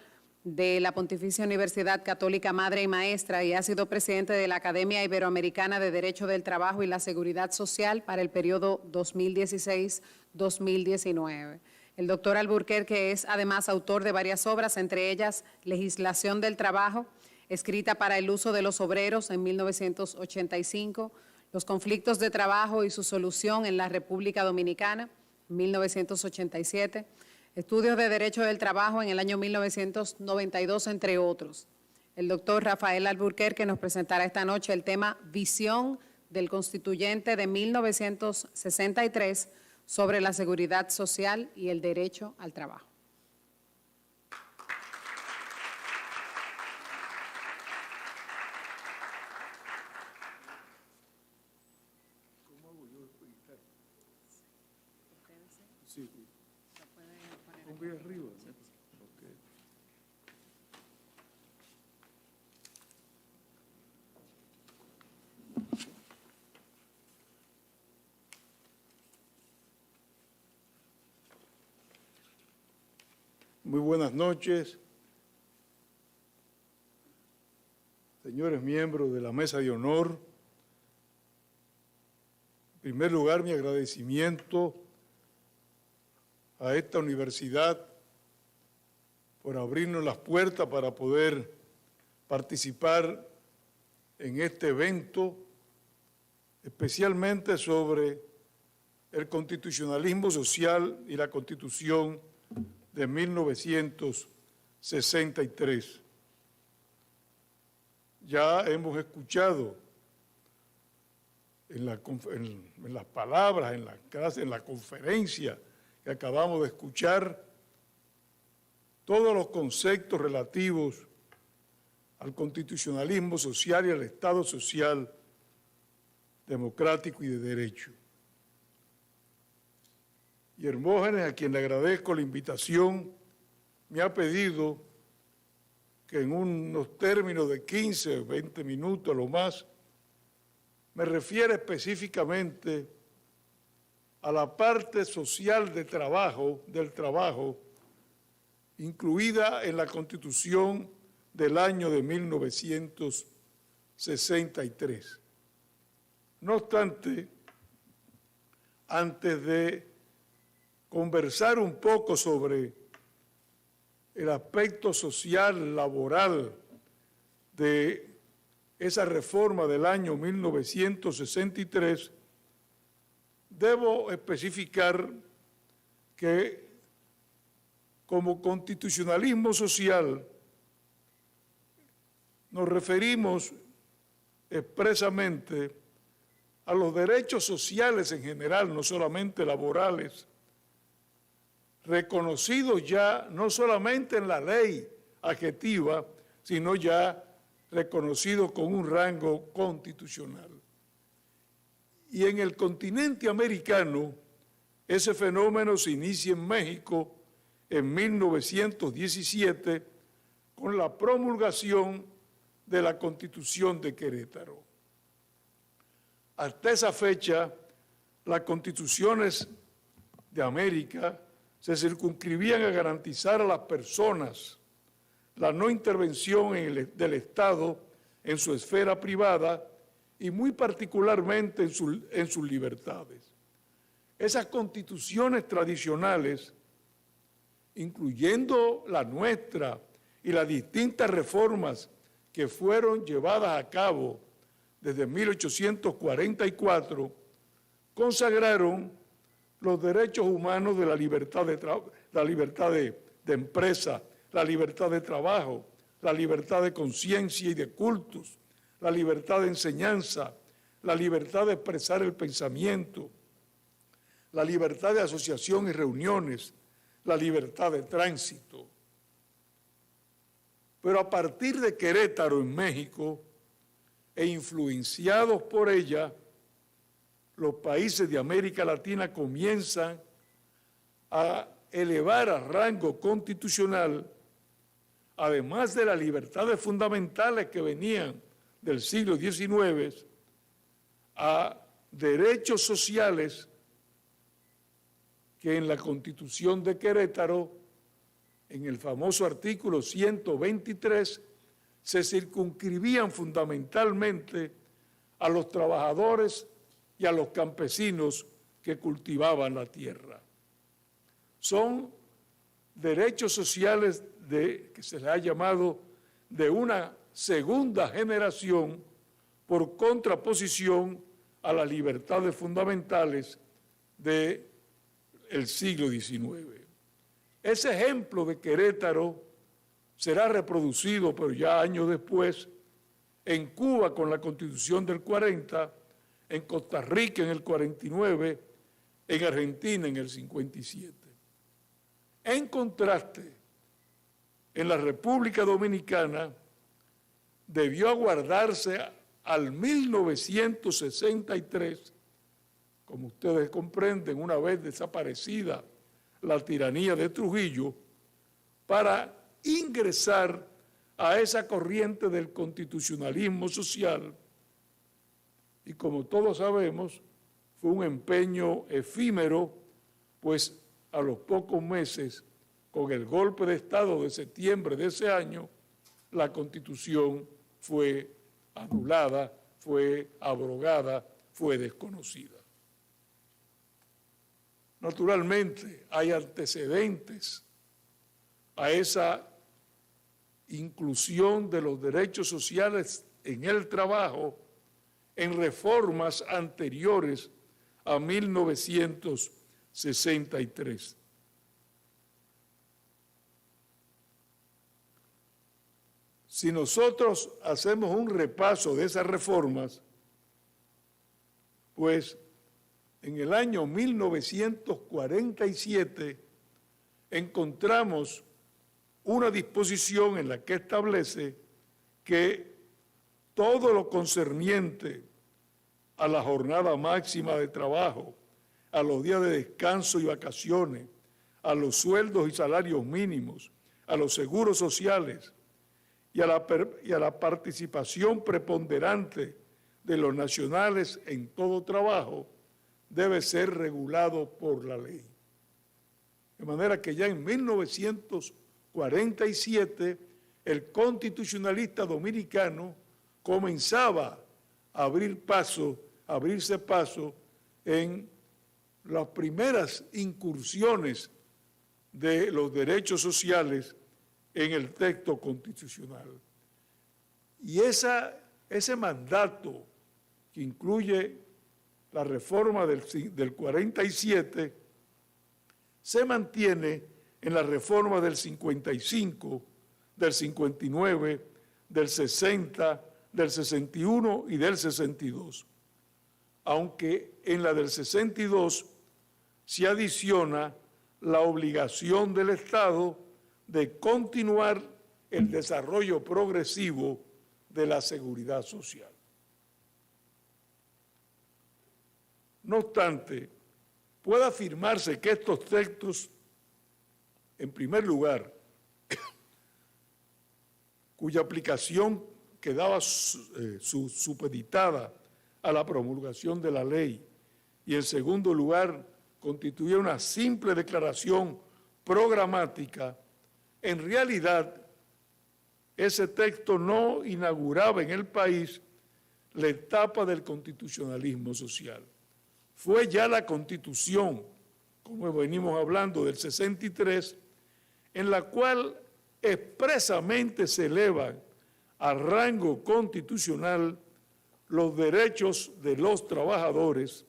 de la Pontificia Universidad Católica Madre y Maestra, y ha sido presidente de la Academia Iberoamericana de Derecho del Trabajo y la Seguridad Social para el periodo 2016-2019. El doctor Alburquerque es además autor de varias obras, entre ellas Legislación del Trabajo, escrita para el uso de los obreros en 1985, Los conflictos de trabajo y su solución en la República Dominicana, 1987, Estudios de Derecho del Trabajo en el año 1992, entre otros. El doctor Rafael Alburquerque nos presentará esta noche el tema Visión del Constituyente de 1963 sobre la seguridad social y el derecho al trabajo. Sí. Pongo ahí arriba. Sí. Okay. Muy buenas noches, señores miembros de la mesa de honor. En primer lugar, mi agradecimiento a esta universidad por abrirnos las puertas para poder participar en este evento, especialmente sobre el constitucionalismo social y la Constitución de 1963. Ya hemos escuchado en las palabras, en la clase, en la conferencia que acabamos de escuchar, todos los conceptos relativos al constitucionalismo social y al Estado social, democrático y de derecho. Y Hermógenes, a quien le agradezco la invitación, me ha pedido que en unos términos de 15 o 20 minutos, lo más, me refiera específicamente a la parte social del trabajo, incluida en la Constitución del año de 1963. No obstante, antes de conversar un poco sobre el aspecto social, laboral de esa reforma del año 1963, debo especificar que como constitucionalismo social nos referimos expresamente a los derechos sociales en general, no solamente laborales, reconocidos ya no solamente en la ley adjetiva, sino ya reconocidos con un rango constitucional. Y en el continente americano, ese fenómeno se inicia en México en 1917 con la promulgación de la Constitución de Querétaro. Hasta esa fecha, las constituciones de América se circunscribían a garantizar a las personas la no intervención del Estado en su esfera privada y muy particularmente en sus libertades. Esas constituciones tradicionales, incluyendo la nuestra y las distintas reformas que fueron llevadas a cabo desde 1844, consagraron los derechos humanos de la libertad de empresa, la libertad de trabajo, la libertad de conciencia y de cultos, la libertad de enseñanza, la libertad de expresar el pensamiento, la libertad de asociación y reuniones, la libertad de tránsito. Pero a partir de Querétaro, en México, e influenciados por ella, los países de América Latina comienzan a elevar a rango constitucional, además de las libertades fundamentales que venían del siglo XIX, a derechos sociales que en la Constitución de Querétaro, en el famoso artículo 123, se circunscribían fundamentalmente a los trabajadores y a los campesinos que cultivaban la tierra. Son derechos sociales que se les ha llamado de una segunda generación por contraposición a las libertades fundamentales del siglo XIX. Ese ejemplo de Querétaro será reproducido, pero ya años después, en Cuba con la Constitución del 40, en Costa Rica en el 49, en Argentina en el 57. En contraste, en la República Dominicana debió aguardarse al 1963, como ustedes comprenden, una vez desaparecida la tiranía de Trujillo, para ingresar a esa corriente del constitucionalismo social. Y como todos sabemos, fue un empeño efímero, pues a los pocos meses, con el golpe de Estado de septiembre de ese año, la Constitución fue anulada, fue abrogada, fue desconocida. Naturalmente, hay antecedentes a esa inclusión de los derechos sociales en el trabajo en reformas anteriores a 1963. Si nosotros hacemos un repaso de esas reformas, pues en el año 1947 encontramos una disposición en la que establece que todo lo concerniente a la jornada máxima de trabajo, a los días de descanso y vacaciones, a los sueldos y salarios mínimos, a los seguros sociales y a la participación preponderante de los nacionales en todo trabajo, debe ser regulado por la ley. De manera que ya en 1947 el constitucionalista dominicano comenzaba a abrirse paso en las primeras incursiones de los derechos sociales en el texto constitucional. Y ese mandato que incluye la reforma del 47 se mantiene en la reforma del 55, del 59, del 60, del 61 y del 62. Aunque en la del 62 se adiciona la obligación del Estado de continuar el desarrollo progresivo de la seguridad social. No obstante, puede afirmarse que estos textos, en primer lugar, cuya aplicación quedaba supeditada a la promulgación de la ley, y en segundo lugar, constituía una simple declaración programática, en realidad ese texto no inauguraba en el país la etapa del constitucionalismo social. Fue ya la Constitución, como venimos hablando, del 63, en la cual expresamente se elevan a rango constitucional los derechos de los trabajadores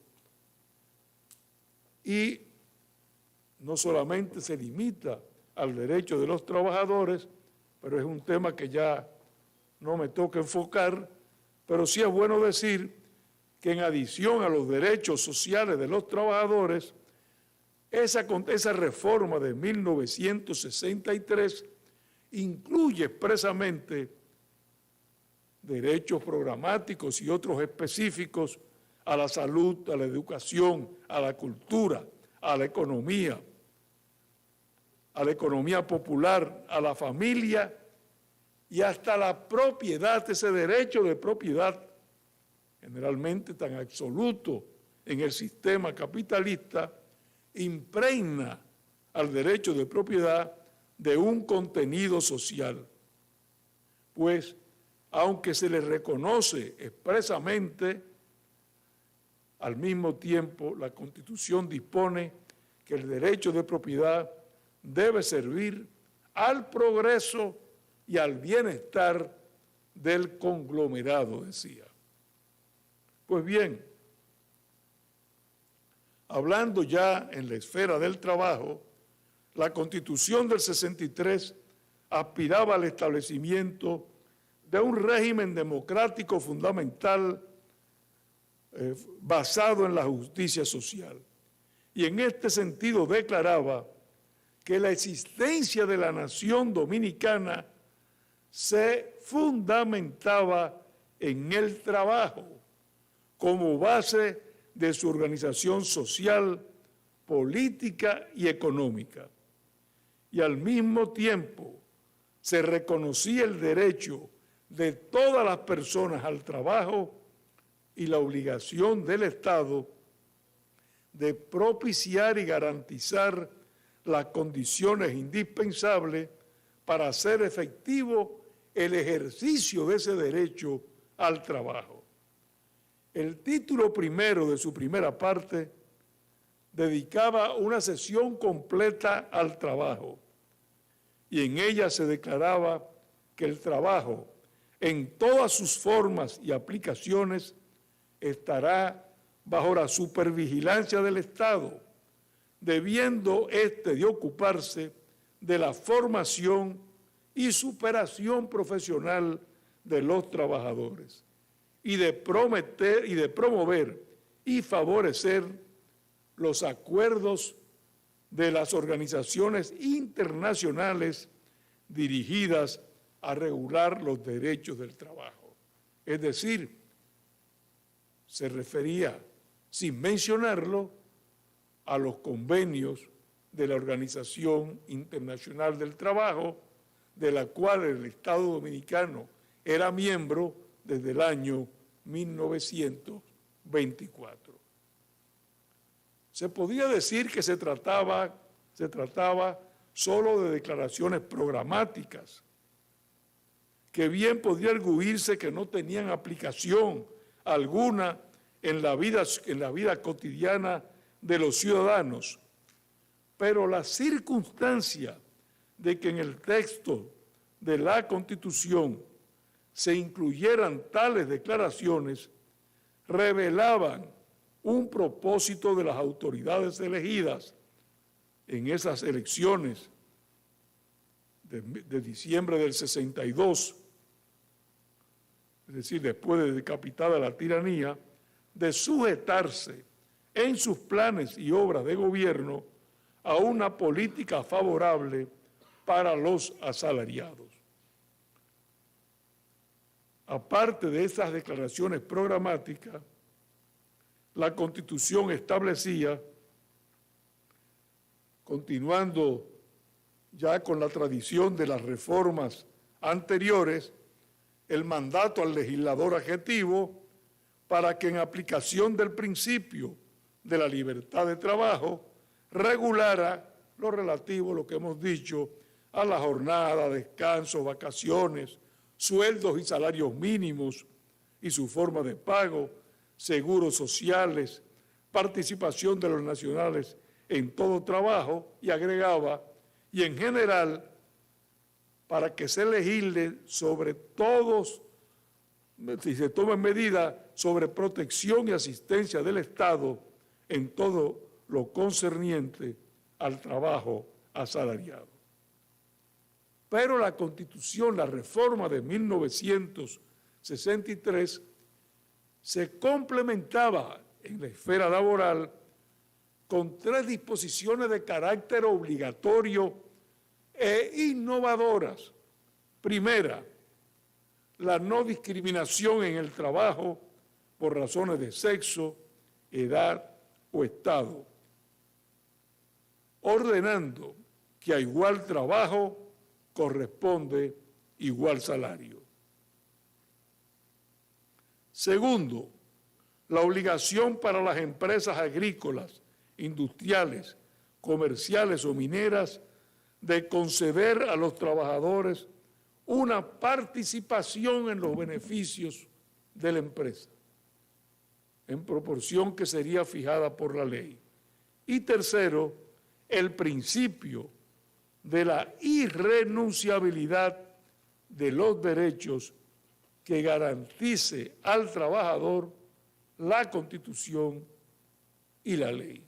y no solamente se limita al derecho de los trabajadores, pero es un tema que ya no me toca enfocar, pero sí es bueno decir que en adición a los derechos sociales de los trabajadores, esa reforma de 1963 incluye expresamente derechos programáticos y otros específicos a la salud, a la educación, a la cultura, a la economía popular, a la familia y hasta la propiedad, ese derecho de propiedad, generalmente tan absoluto en el sistema capitalista, impregna al derecho de propiedad de un contenido social. Pues, aunque se le reconoce expresamente, al mismo tiempo la Constitución dispone que el derecho de propiedad debe servir al progreso y al bienestar del conglomerado, decía. Pues bien, hablando ya en la esfera del trabajo, la Constitución del 63 aspiraba al establecimiento de un régimen democrático fundamental basado en la justicia social. Y en este sentido declaraba que la existencia de la nación dominicana se fundamentaba en el trabajo como base de su organización social, política y económica. Y al mismo tiempo se reconocía el derecho de todas las personas al trabajo y la obligación del Estado de propiciar y garantizar las condiciones indispensables para hacer efectivo el ejercicio de ese derecho al trabajo. El título primero de su primera parte dedicaba una sesión completa al trabajo y en ella se declaraba que el trabajo en todas sus formas y aplicaciones estará bajo la supervigilancia del Estado, debiendo éste de ocuparse de la formación y superación profesional de los trabajadores y de promover y favorecer los acuerdos de las organizaciones internacionales dirigidas a regular los derechos del trabajo. Es decir, se refería, sin mencionarlo, a los convenios de la Organización Internacional del Trabajo, de la cual el Estado Dominicano era miembro desde el año 1924. Se podía decir que se trataba solo de declaraciones programáticas, que bien podría arguirse que no tenían aplicación alguna en la vida cotidiana de los ciudadanos, pero la circunstancia de que en el texto de la Constitución se incluyeran tales declaraciones revelaban un propósito de las autoridades elegidas en esas elecciones de diciembre del 62, es decir, después de decapitada la tiranía, de sujetarse en sus planes y obras de gobierno a una política favorable para los asalariados. Aparte de esas declaraciones programáticas, la Constitución establecía, continuando ya con la tradición de las reformas anteriores, el mandato al legislador adjetivo para que en aplicación del principio de la libertad de trabajo regulara lo relativo, lo que hemos dicho, a la jornada, descanso, vacaciones, sueldos y salarios mínimos y su forma de pago, seguros sociales, participación de los nacionales en todo trabajo, y agregaba, y en general, para que se legisle sobre todos, si se toman medidas sobre protección y asistencia del Estado en todo lo concerniente al trabajo asalariado. Pero la Constitución, la reforma de 1963, se complementaba en la esfera laboral con 3 disposiciones de carácter obligatorio e innovadoras. Primera, la no discriminación en el trabajo por razones de sexo, edad o estado, ordenando que a igual trabajo corresponde igual salario. Segundo, la obligación para las empresas agrícolas, industriales, comerciales o mineras de conceder a los trabajadores una participación en los beneficios de la empresa, en proporción que sería fijada por la ley. Y tercero, el principio de la irrenunciabilidad de los derechos que garantice al trabajador la Constitución y la ley.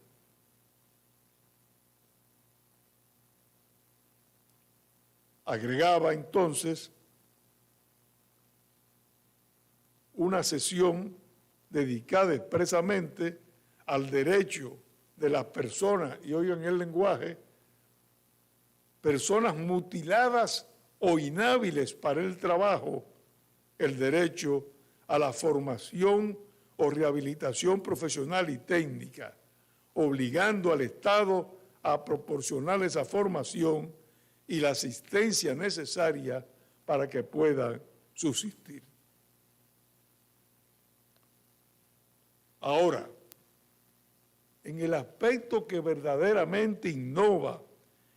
Agregaba entonces una sesión dedicada expresamente al derecho de las personas, y oigan el lenguaje, personas mutiladas o inhábiles para el trabajo, el derecho a la formación o rehabilitación profesional y técnica, obligando al Estado a proporcionar esa formación y la asistencia necesaria para que puedan subsistir. Ahora, en el aspecto que verdaderamente innova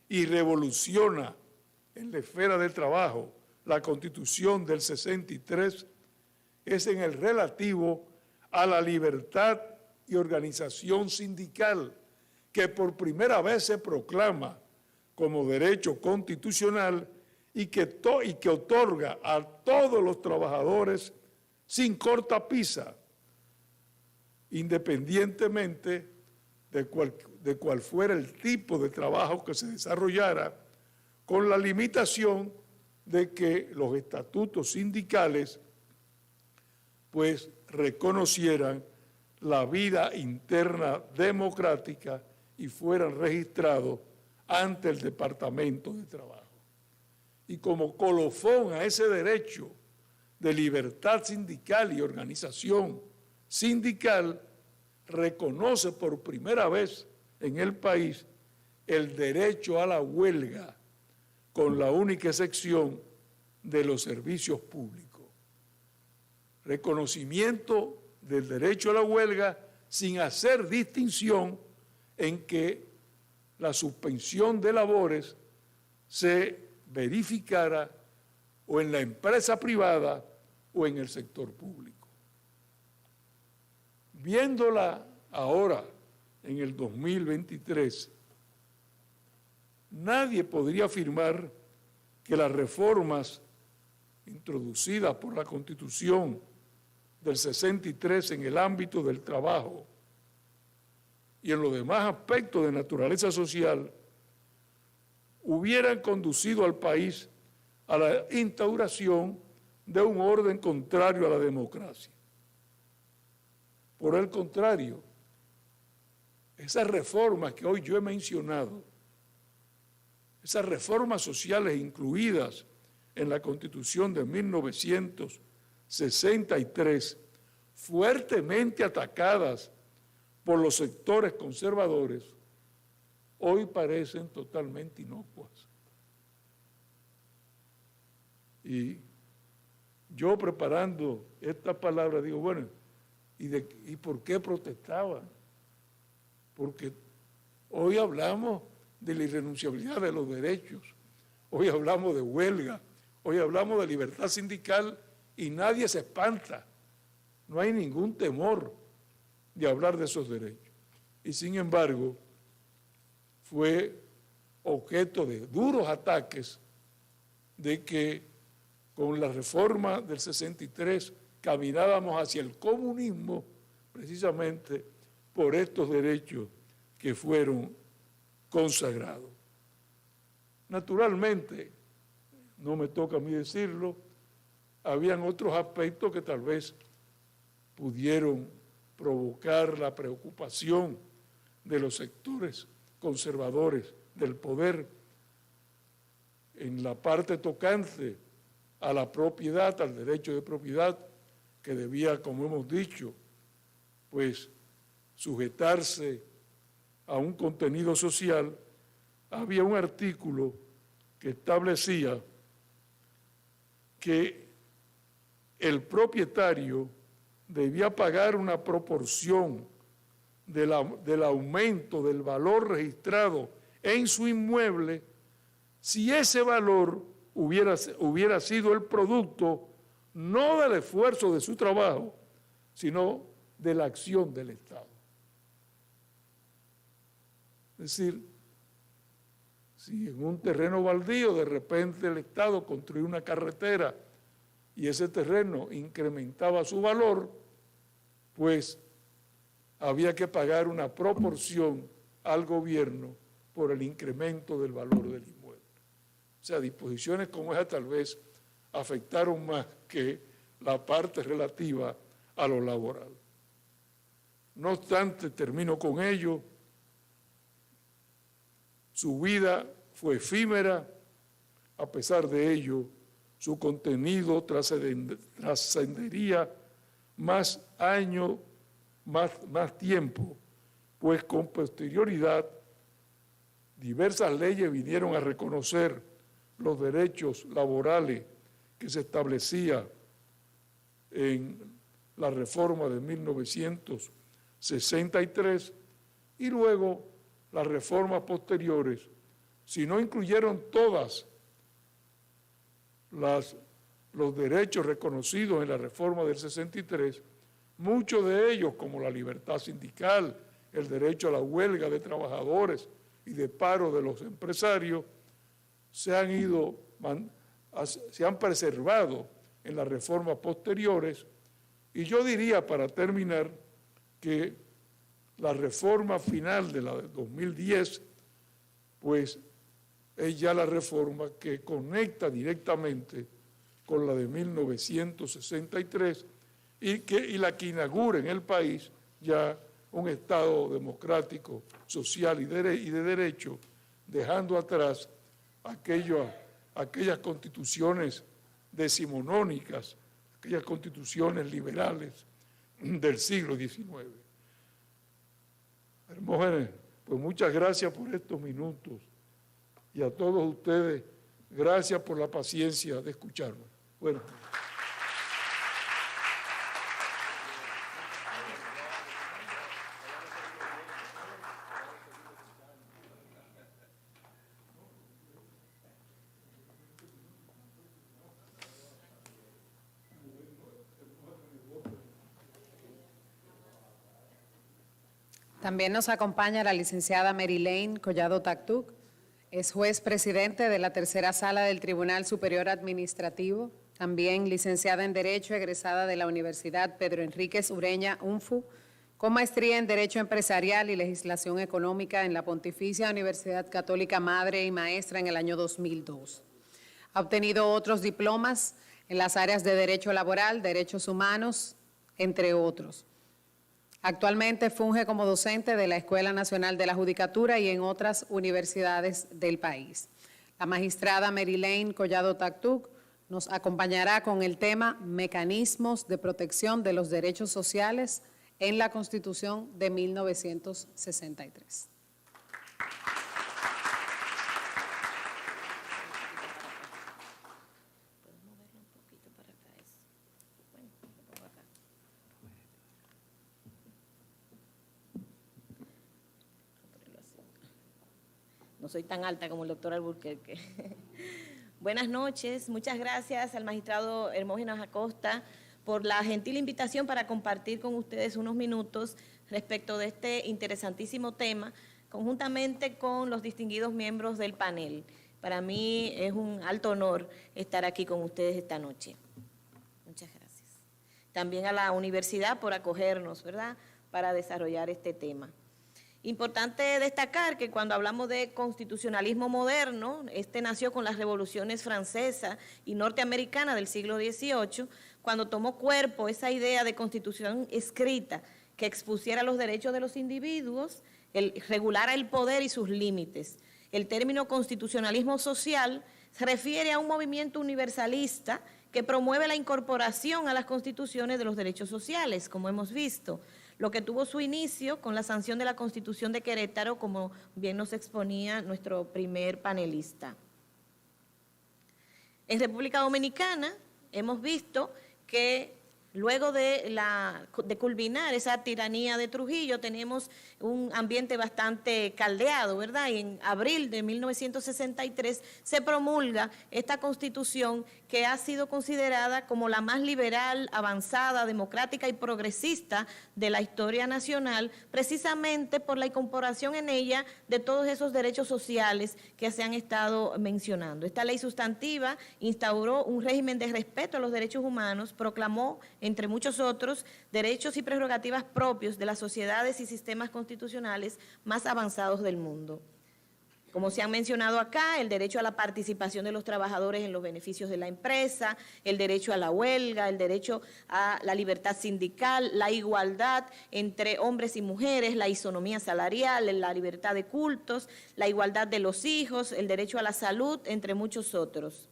y revoluciona en la esfera del trabajo la Constitución del 63, es en el relativo a la libertad y organización sindical, que por primera vez se proclama como derecho constitucional y que otorga a todos los trabajadores sin cortapisa, independientemente de cuál fuera el tipo de trabajo que se desarrollara, con la limitación de que los estatutos sindicales pues reconocieran la vida interna democrática y fueran registrados ante el Departamento de Trabajo. Y como colofón a ese derecho de libertad sindical y organización sindical, reconoce por primera vez en el país el derecho a la huelga, con la única excepción de los servicios públicos. Reconocimiento del derecho a la huelga sin hacer distinción en que la suspensión de labores se verificara o en la empresa privada o en el sector público. Viéndola ahora, en el 2023, nadie podría afirmar que las reformas introducidas por la Constitución del 63 en el ámbito del trabajo y en los demás aspectos de naturaleza social hubieran conducido al país a la instauración de un orden contrario a la democracia. Por el contrario, esas reformas que hoy yo he mencionado, esas reformas sociales incluidas en la Constitución de 1963, fuertemente atacadas por los sectores conservadores, hoy parecen totalmente inocuas. Y yo preparando esta palabra digo, bueno, ¿y por qué protestaban? Porque hoy hablamos de la irrenunciabilidad de los derechos, hoy hablamos de huelga, hoy hablamos de libertad sindical y nadie se espanta, no hay ningún temor de hablar de esos derechos. Y sin embargo, fue objeto de duros ataques de que con la reforma del 63 caminábamos hacia el comunismo precisamente por estos derechos que fueron consagrados. Naturalmente, no me toca a mí decirlo, habían otros aspectos que tal vez pudieron provocar la preocupación de los sectores conservadores del poder en la parte tocante a la propiedad, al derecho de propiedad, que debía, como hemos dicho, pues sujetarse a un contenido social. Había un artículo que establecía que el propietario debía pagar una proporción del aumento del valor registrado en su inmueble si ese valor hubiera sido el producto no del esfuerzo de su trabajo, sino de la acción del Estado. Es decir, si en un terreno baldío de repente el Estado construyó una carretera y ese terreno incrementaba su valor, pues había que pagar una proporción al gobierno por el incremento del valor del inmueble. O sea, disposiciones como esa tal vez afectaron más que la parte relativa a lo laboral. No obstante, termino con ello, su vida fue efímera, a pesar de ello, su contenido trascendería más años, más tiempo, pues con posterioridad diversas leyes vinieron a reconocer los derechos laborales que se establecía en la reforma de 1963 y luego las reformas posteriores, si no incluyeron todas los derechos reconocidos en la reforma del 63, muchos de ellos, como la libertad sindical, el derecho a la huelga de trabajadores y de paro de los empresarios, se han preservado en las reformas posteriores. Y yo diría, para terminar, que la reforma final de la de 2010, pues es ya la reforma que conecta directamente con la de 1963 y la que inaugura en el país ya un Estado democrático, social y de derecho, dejando atrás aquellas constituciones decimonónicas, aquellas constituciones liberales del siglo XIX. Hermógenes, pues muchas gracias por estos minutos y a todos ustedes, gracias por la paciencia de escucharme. Bueno. También nos acompaña la licenciada Marilyn Collado Tactuc, es juez presidente de la tercera sala del Tribunal Superior Administrativo, también licenciada en Derecho, egresada de la Universidad Pedro Enríquez Ureña, UNFU, con maestría en Derecho Empresarial y Legislación Económica en la Pontificia Universidad Católica Madre y Maestra en el año 2002. Ha obtenido otros diplomas en las áreas de Derecho Laboral, Derechos Humanos, entre otros. Actualmente funge como docente de la Escuela Nacional de la Judicatura y en otras universidades del país. La magistrada Marilyn Collado Tactuc nos acompañará con el tema Mecanismos de protección de los derechos sociales en la Constitución de 1963. No soy tan alta como el doctor Alburquerque. Buenas noches, muchas gracias al magistrado Hermógenes Acosta por la gentil invitación para compartir con ustedes unos minutos respecto de este interesantísimo tema, conjuntamente con los distinguidos miembros del panel. Para mí es un alto honor estar aquí con ustedes esta noche. Muchas gracias. También a la universidad por acogernos, ¿verdad?, para desarrollar este tema. Importante destacar que cuando hablamos de constitucionalismo moderno, este nació con las revoluciones francesa y norteamericana del siglo XVIII, cuando tomó cuerpo esa idea de constitución escrita que expusiera los derechos de los individuos, regulara el poder y sus límites. El término constitucionalismo social se refiere a un movimiento universalista que promueve la incorporación a las constituciones de los derechos sociales, como hemos visto, lo que tuvo su inicio con la sanción de la Constitución de Querétaro, como bien nos exponía nuestro primer panelista. En República Dominicana hemos visto que luego de culminar esa tiranía de Trujillo, tenemos un ambiente bastante caldeado, ¿verdad? Y en abril de 1963 se promulga esta Constitución que ha sido considerada como la más liberal, avanzada, democrática y progresista de la historia nacional, precisamente por la incorporación en ella de todos esos derechos sociales que se han estado mencionando. Esta ley sustantiva instauró un régimen de respeto a los derechos humanos, proclamó, entre muchos otros, derechos y prerrogativas propios de las sociedades y sistemas constitucionales más avanzados del mundo. Como se han mencionado acá, el derecho a la participación de los trabajadores en los beneficios de la empresa, el derecho a la huelga, el derecho a la libertad sindical, la igualdad entre hombres y mujeres, la isonomía salarial, la libertad de cultos, la igualdad de los hijos, el derecho a la salud, entre muchos otros.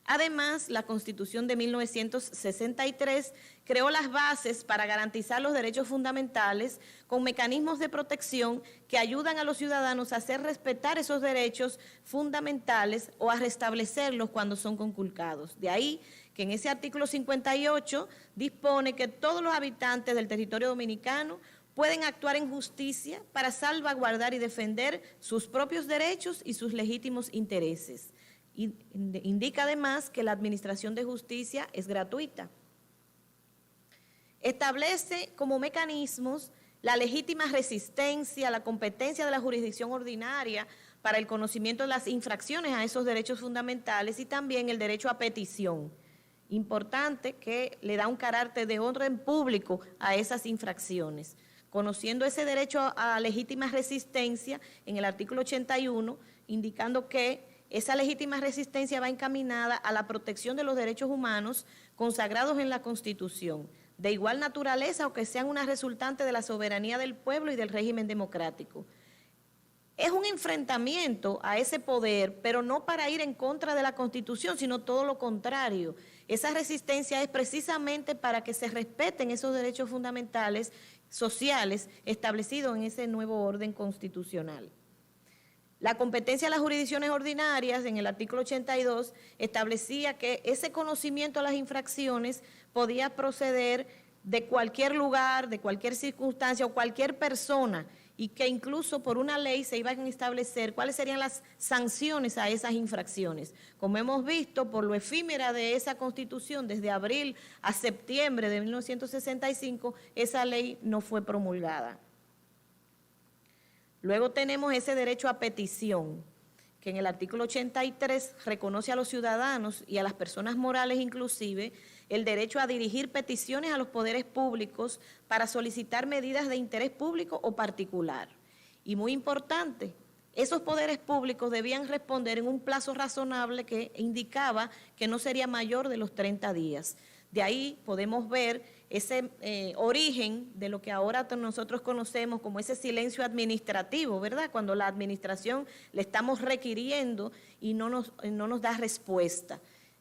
Además, la Constitución de 1963 creó las bases para garantizar los derechos fundamentales con mecanismos de protección que ayudan a los ciudadanos a hacer respetar esos derechos fundamentales o a restablecerlos cuando son conculcados. De ahí que en ese artículo 58 dispone que todos los habitantes del territorio dominicano pueden actuar en justicia para salvaguardar y defender sus propios derechos y sus legítimos intereses. Indica además que la administración de justicia es gratuita. Establece como mecanismos la legítima resistencia, la competencia de la jurisdicción ordinaria para el conocimiento de las infracciones a esos derechos fundamentales y también el derecho a petición. Importante que le da un carácter de orden público a esas infracciones. Conociendo ese derecho a legítima resistencia en el artículo 81, indicando que esa legítima resistencia va encaminada a la protección de los derechos humanos consagrados en la Constitución, de igual naturaleza o que sean una resultante de la soberanía del pueblo y del régimen democrático. Es un enfrentamiento a ese poder, pero no para ir en contra de la Constitución, sino todo lo contrario. Esa resistencia es precisamente para que se respeten esos derechos fundamentales sociales establecidos en ese nuevo orden constitucional. La competencia de las jurisdicciones ordinarias, en el artículo 82, establecía que ese conocimiento de las infracciones podía proceder de cualquier lugar, de cualquier circunstancia o cualquier persona, y que incluso por una ley se iban a establecer cuáles serían las sanciones a esas infracciones. Como hemos visto, por lo efímera de esa Constitución, desde abril a septiembre de 1965, esa ley no fue promulgada. Luego tenemos ese derecho a petición, que en el artículo 83 reconoce a los ciudadanos y a las personas morales inclusive el derecho a dirigir peticiones a los poderes públicos para solicitar medidas de interés público o particular. Y muy importante, esos poderes públicos debían responder en un plazo razonable que indicaba que no sería mayor de los 30 días. De ahí podemos ver ese origen de lo que ahora nosotros conocemos como ese silencio administrativo, ¿verdad? Cuando la administración le estamos requiriendo y no nos da respuesta.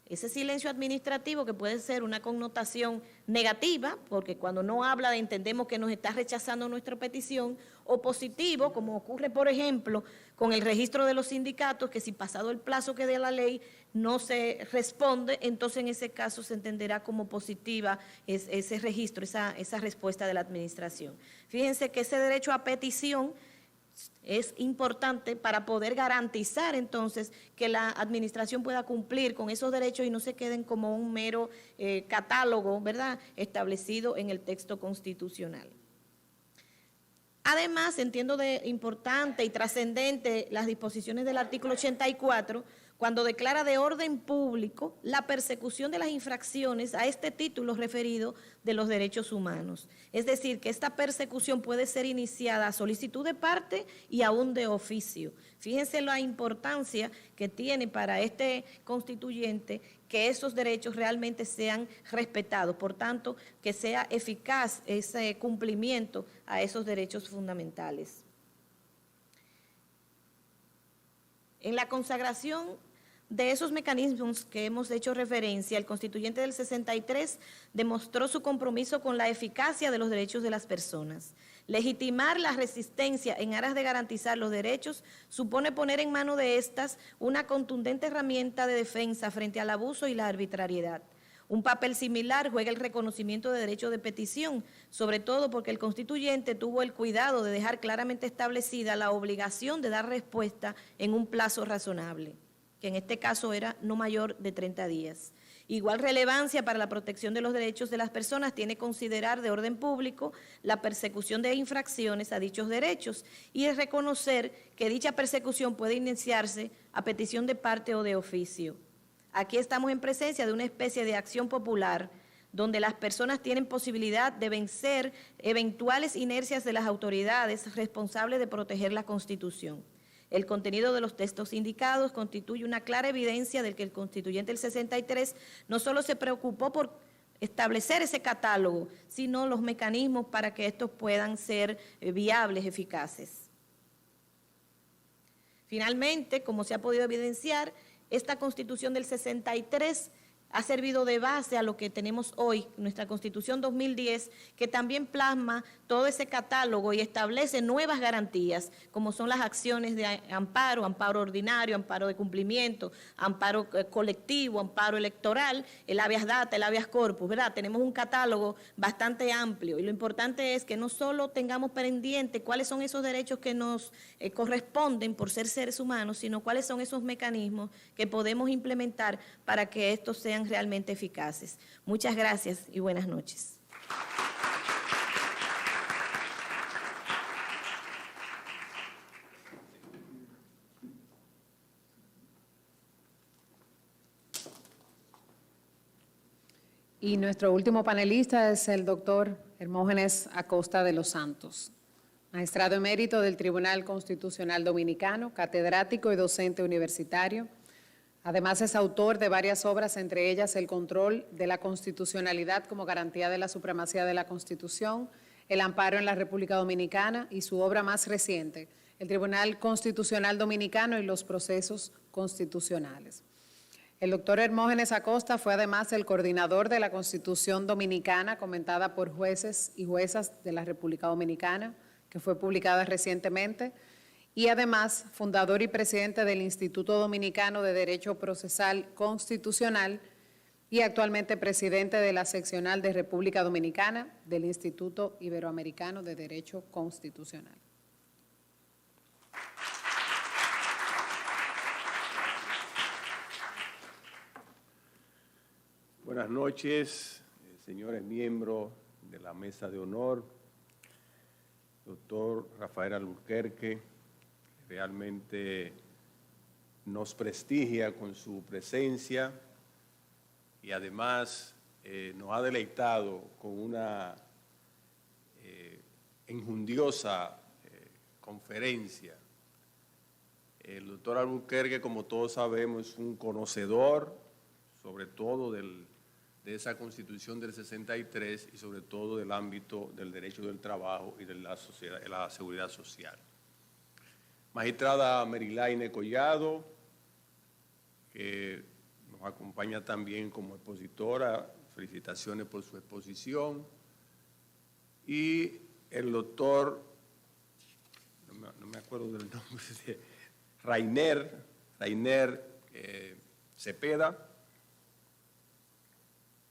Ese silencio administrativo que puede ser una connotación negativa, porque cuando no habla entendemos que nos está rechazando nuestra petición, o positivo, como ocurre, por ejemplo, con el registro de los sindicatos, que si pasado el plazo que dé la ley no se responde, entonces en ese caso se entenderá como positiva ese registro, esa respuesta de la administración. Fíjense que ese derecho a petición es importante para poder garantizar entonces que la administración pueda cumplir con esos derechos y no se queden como un mero catálogo, ¿verdad?, establecido en el texto constitucional. Además, entiendo de importante y trascendente las disposiciones del artículo 84, cuando declara de orden público la persecución de las infracciones a este título referido de los derechos humanos. Es decir, que esta persecución puede ser iniciada a solicitud de parte y aún de oficio. Fíjense la importancia que tiene para este constituyente que esos derechos realmente sean respetados, por tanto, que sea eficaz ese cumplimiento a esos derechos fundamentales. En la consagración de esos mecanismos que hemos hecho referencia, el constituyente del 63 demostró su compromiso con la eficacia de los derechos de las personas. Legitimar la resistencia en aras de garantizar los derechos supone poner en manos de estas una contundente herramienta de defensa frente al abuso y la arbitrariedad. Un papel similar juega el reconocimiento de derecho de petición, sobre todo porque el constituyente tuvo el cuidado de dejar claramente establecida la obligación de dar respuesta en un plazo razonable, que en este caso era no mayor de 30 días. Igual relevancia para la protección de los derechos de las personas tiene considerar de orden público la persecución de infracciones a dichos derechos y es reconocer que dicha persecución puede iniciarse a petición de parte o de oficio. Aquí estamos en presencia de una especie de acción popular donde las personas tienen posibilidad de vencer eventuales inercias de las autoridades responsables de proteger la Constitución. El contenido de los textos indicados constituye una clara evidencia de que el constituyente del 63 no solo se preocupó por establecer ese catálogo, sino los mecanismos para que estos puedan ser viables, eficaces. Finalmente, como se ha podido evidenciar, esta Constitución del 63 ha servido de base a lo que tenemos hoy, nuestra Constitución 2010, que también plasma todo ese catálogo y establece nuevas garantías, como son las acciones de amparo, amparo ordinario, amparo de cumplimiento, amparo colectivo, amparo electoral, el habeas data, el habeas corpus, ¿verdad? Tenemos un catálogo bastante amplio y lo importante es que no solo tengamos pendiente cuáles son esos derechos que nos corresponden por ser seres humanos, sino cuáles son esos mecanismos que podemos implementar para que estos sean realmente eficaces. Muchas gracias y buenas noches. Y nuestro último panelista es el doctor Hermógenes Acosta de los Santos, magistrado emérito del Tribunal Constitucional Dominicano, catedrático y docente universitario. Además es autor de varias obras, entre ellas El control de la constitucionalidad como garantía de la supremacía de la Constitución, El amparo en la República Dominicana y su obra más reciente, El Tribunal Constitucional Dominicano y los procesos constitucionales. El doctor Hermógenes Acosta fue además el coordinador de la Constitución Dominicana, comentada por jueces y juezas de la República Dominicana, que fue publicada recientemente, y además fundador y presidente del Instituto Dominicano de Derecho Procesal Constitucional, y y actualmente presidente de la seccional de República Dominicana del Instituto Iberoamericano de Derecho Constitucional. Buenas noches, señores miembros de la mesa de honor, doctor Rafael Alburquerque, realmente nos prestigia con su presencia y además nos ha deleitado con una enjundiosa conferencia. El doctor Alburquerque, como todos sabemos, es un conocedor, sobre todo de esa Constitución del 63 y sobre todo del ámbito del derecho del trabajo y de la seguridad social. Magistrada Merilaine Collado, que nos acompaña también como expositora, felicitaciones por su exposición, y el doctor, no me acuerdo del nombre, Rainer Cepeda,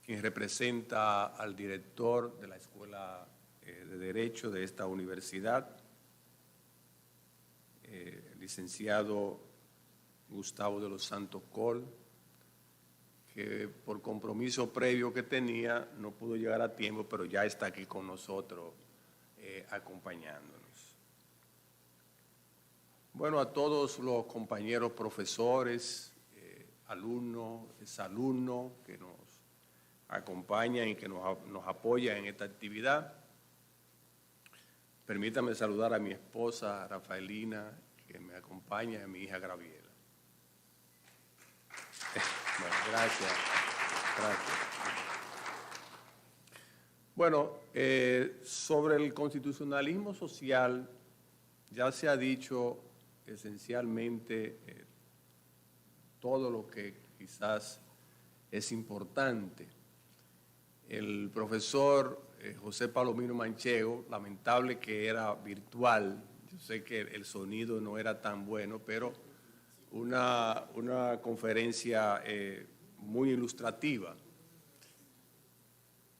quien representa al director de la Escuela de Derecho de esta universidad, el licenciado Gustavo de los Santos Col, que por compromiso previo que tenía no pudo llegar a tiempo, pero ya está aquí con nosotros acompañándonos. Bueno, a todos los compañeros profesores, alumnos, exalumnos que nos acompañan y que nos apoyan en esta actividad. Permítame saludar a mi esposa Rafaelina, que me acompaña, y a mi hija Graviela. Bueno, gracias. Bueno, sobre el constitucionalismo social, ya se ha dicho esencialmente todo lo que quizás es importante. El profesor José Palomino Manchego, lamentable que era virtual, yo sé que el sonido no era tan bueno, pero una conferencia muy ilustrativa.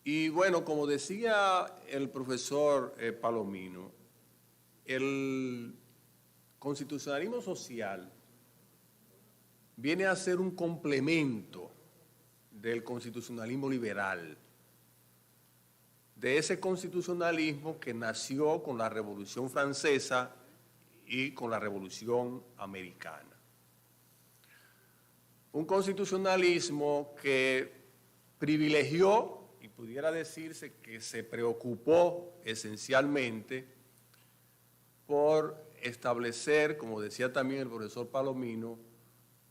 Y bueno, como decía el profesor Palomino, el constitucionalismo social viene a ser un complemento del constitucionalismo liberal, de ese constitucionalismo que nació con la Revolución Francesa y con la Revolución Americana. Un constitucionalismo que privilegió, y pudiera decirse que se preocupó esencialmente por establecer, como decía también el profesor Palomino,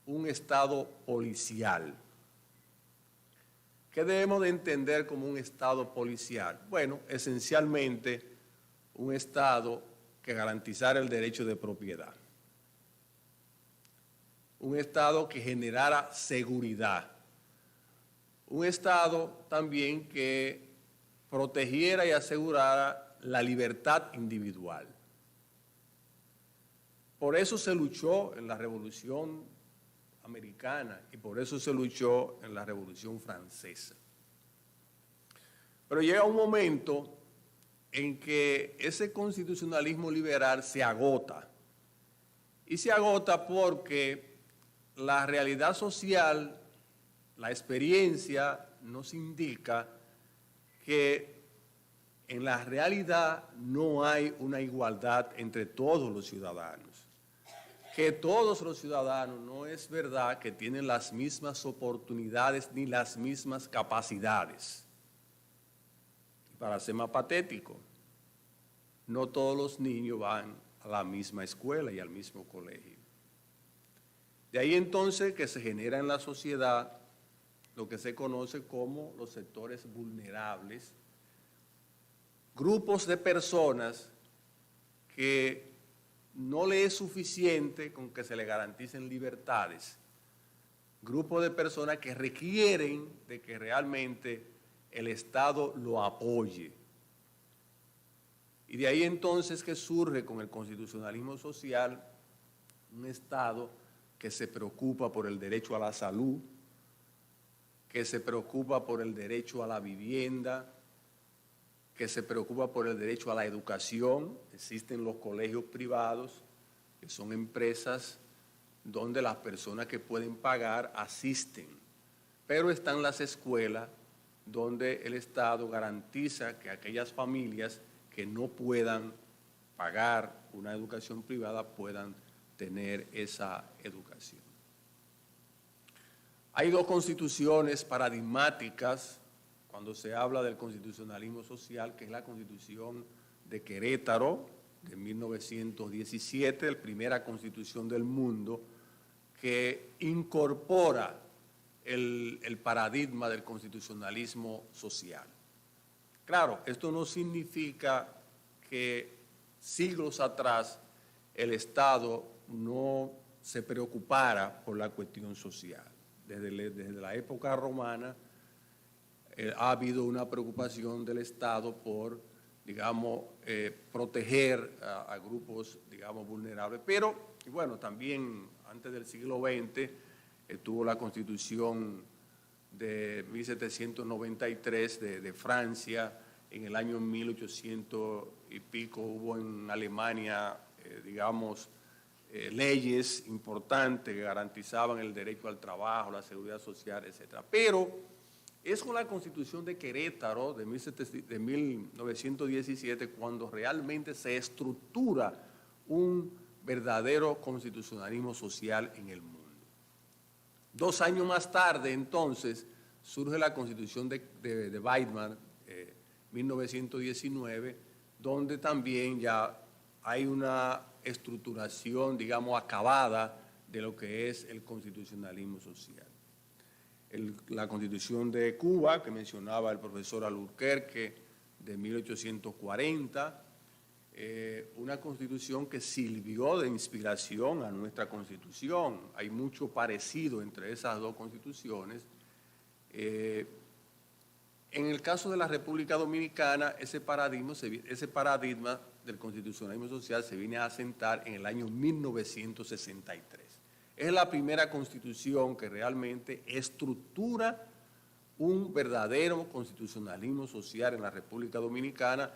un Estado policial. ¿Qué debemos de entender como un Estado policial? Bueno, esencialmente un Estado que garantizara el derecho de propiedad. Un Estado que generara seguridad. Un Estado también que protegiera y asegurara la libertad individual. Por eso se luchó en la Revolución Americana y por eso se luchó en la Revolución Francesa. Pero llega un momento en que ese constitucionalismo liberal se agota. Y se agota porque la realidad social, la experiencia nos indica que en la realidad no hay una igualdad entre todos los ciudadanos. Que todos los ciudadanos no es verdad que tienen las mismas oportunidades ni las mismas capacidades. Y para ser más patético, no todos los niños van a la misma escuela y al mismo colegio. De ahí entonces que se genera en la sociedad lo que se conoce como los sectores vulnerables, grupos de personas que no le es suficiente con que se le garanticen libertades, grupos de personas que requieren de que realmente el Estado lo apoye. Y de ahí entonces que surge con el constitucionalismo social un Estado que se preocupa por el derecho a la salud, que se preocupa por el derecho a la vivienda, que se preocupa por el derecho a la educación. Existen los colegios privados, que son empresas donde las personas que pueden pagar asisten, pero están las escuelas donde el Estado garantiza que aquellas familias que no puedan pagar una educación privada puedan tener esa educación. Hay dos constituciones paradigmáticas cuando se habla del constitucionalismo social, que es la Constitución de Querétaro, de 1917, la primera constitución del mundo, que incorpora el paradigma del constitucionalismo social. Claro, esto no significa que siglos atrás el Estado no se preocupara por la cuestión social. Desde la época romana ha habido una preocupación del Estado por, digamos, proteger a grupos, digamos, vulnerables. Pero, y bueno, también antes del siglo XX estuvo la Constitución de 1793 de Francia. En el año 1800 y pico hubo en Alemania, digamos, leyes importantes que garantizaban el derecho al trabajo, la seguridad social, etc. Pero es con la Constitución de Querétaro de 1917 cuando realmente se estructura un verdadero constitucionalismo social en el mundo. 2 años más tarde, entonces, surge la Constitución de Weimar, 1919, donde también ya hay una estructuración, digamos, acabada de lo que es el constitucionalismo social. La Constitución de Cuba, que mencionaba el profesor Alburquerque, de 1840, una constitución que sirvió de inspiración a nuestra Constitución. Hay mucho parecido entre esas dos constituciones. En el caso de la República Dominicana, ese paradigma del constitucionalismo social se viene a asentar en el año 1963. Es la primera constitución que realmente estructura un verdadero constitucionalismo social en la República Dominicana,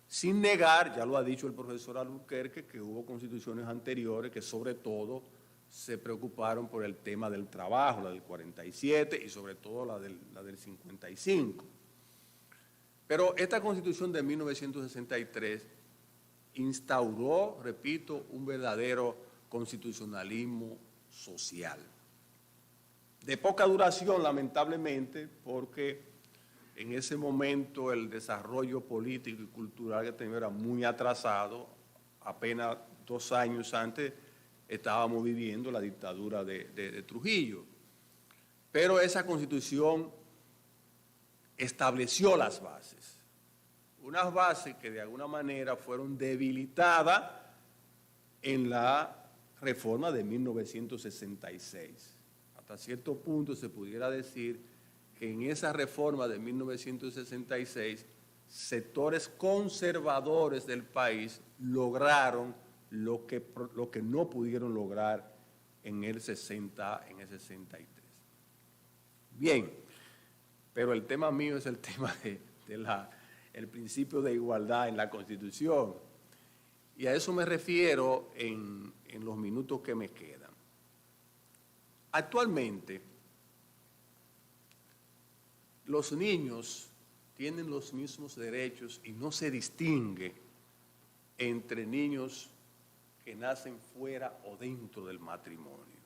sin negar, ya lo ha dicho el profesor Alburquerque, que hubo constituciones anteriores que sobre todo se preocuparon por el tema del trabajo, la del 47 y sobre todo la del 55. Pero esta Constitución de 1963 instauró, repito, un verdadero constitucionalismo social. De poca duración, lamentablemente, porque en ese momento el desarrollo político y cultural que teníamos era muy atrasado. Apenas 2 años antes estábamos viviendo la dictadura de Trujillo. Pero esa Constitución estableció las bases. Unas bases que de alguna manera fueron debilitadas en la reforma de 1966. Hasta cierto punto se pudiera decir que en esa reforma de 1966 sectores conservadores del país lograron lo que no pudieron lograr en el 63. Bien, pero el tema mío es el tema el principio de igualdad en la Constitución. Y a eso me refiero en los minutos que me quedan. Actualmente, los niños tienen los mismos derechos y no se distingue entre niños que nacen fuera o dentro del matrimonio.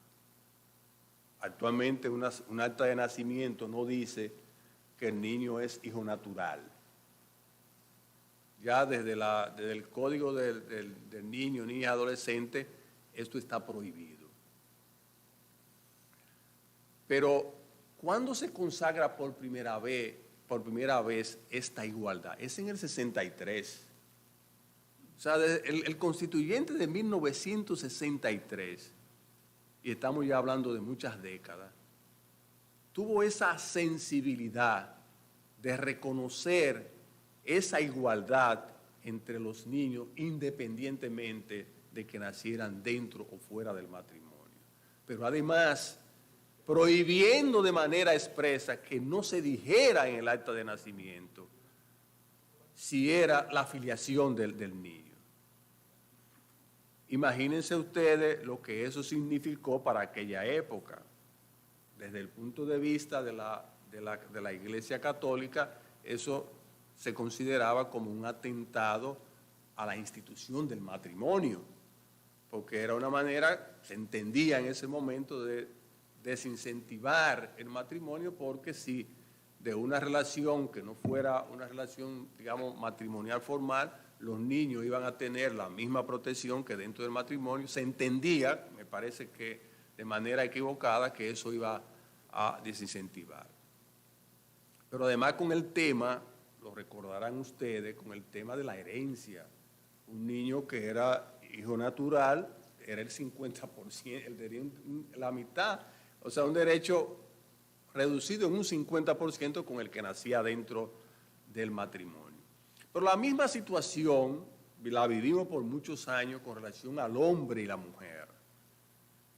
Actualmente un acta de nacimiento no dice que el niño es hijo natural. Ya desde el Código del Niño, Niña y Adolescente, esto está prohibido. Pero, ¿cuándo se consagra por primera vez esta igualdad? Es en el 63. O sea, el constituyente de 1963, y estamos ya hablando de muchas décadas, tuvo esa sensibilidad de reconocer esa igualdad entre los niños independientemente de que nacieran dentro o fuera del matrimonio. Pero además prohibiendo de manera expresa que no se dijera en el acta de nacimiento si era la filiación del niño. Imagínense ustedes lo que eso significó para aquella época. Desde el punto de vista de la Iglesia Católica, eso se consideraba como un atentado a la institución del matrimonio, porque era una manera, se entendía en ese momento, de desincentivar el matrimonio, porque si de una relación que no fuera una relación, digamos, matrimonial formal, los niños iban a tener la misma protección que dentro del matrimonio, se entendía, me parece que de manera equivocada, que eso iba a desincentivar. Pero además con el tema, lo recordarán ustedes, con el tema de la herencia. Un niño que era hijo natural era el 50%, él tenía la mitad, o sea, un derecho reducido en un 50% con el que nacía dentro del matrimonio. Pero la misma situación la vivimos por muchos años con relación al hombre y la mujer,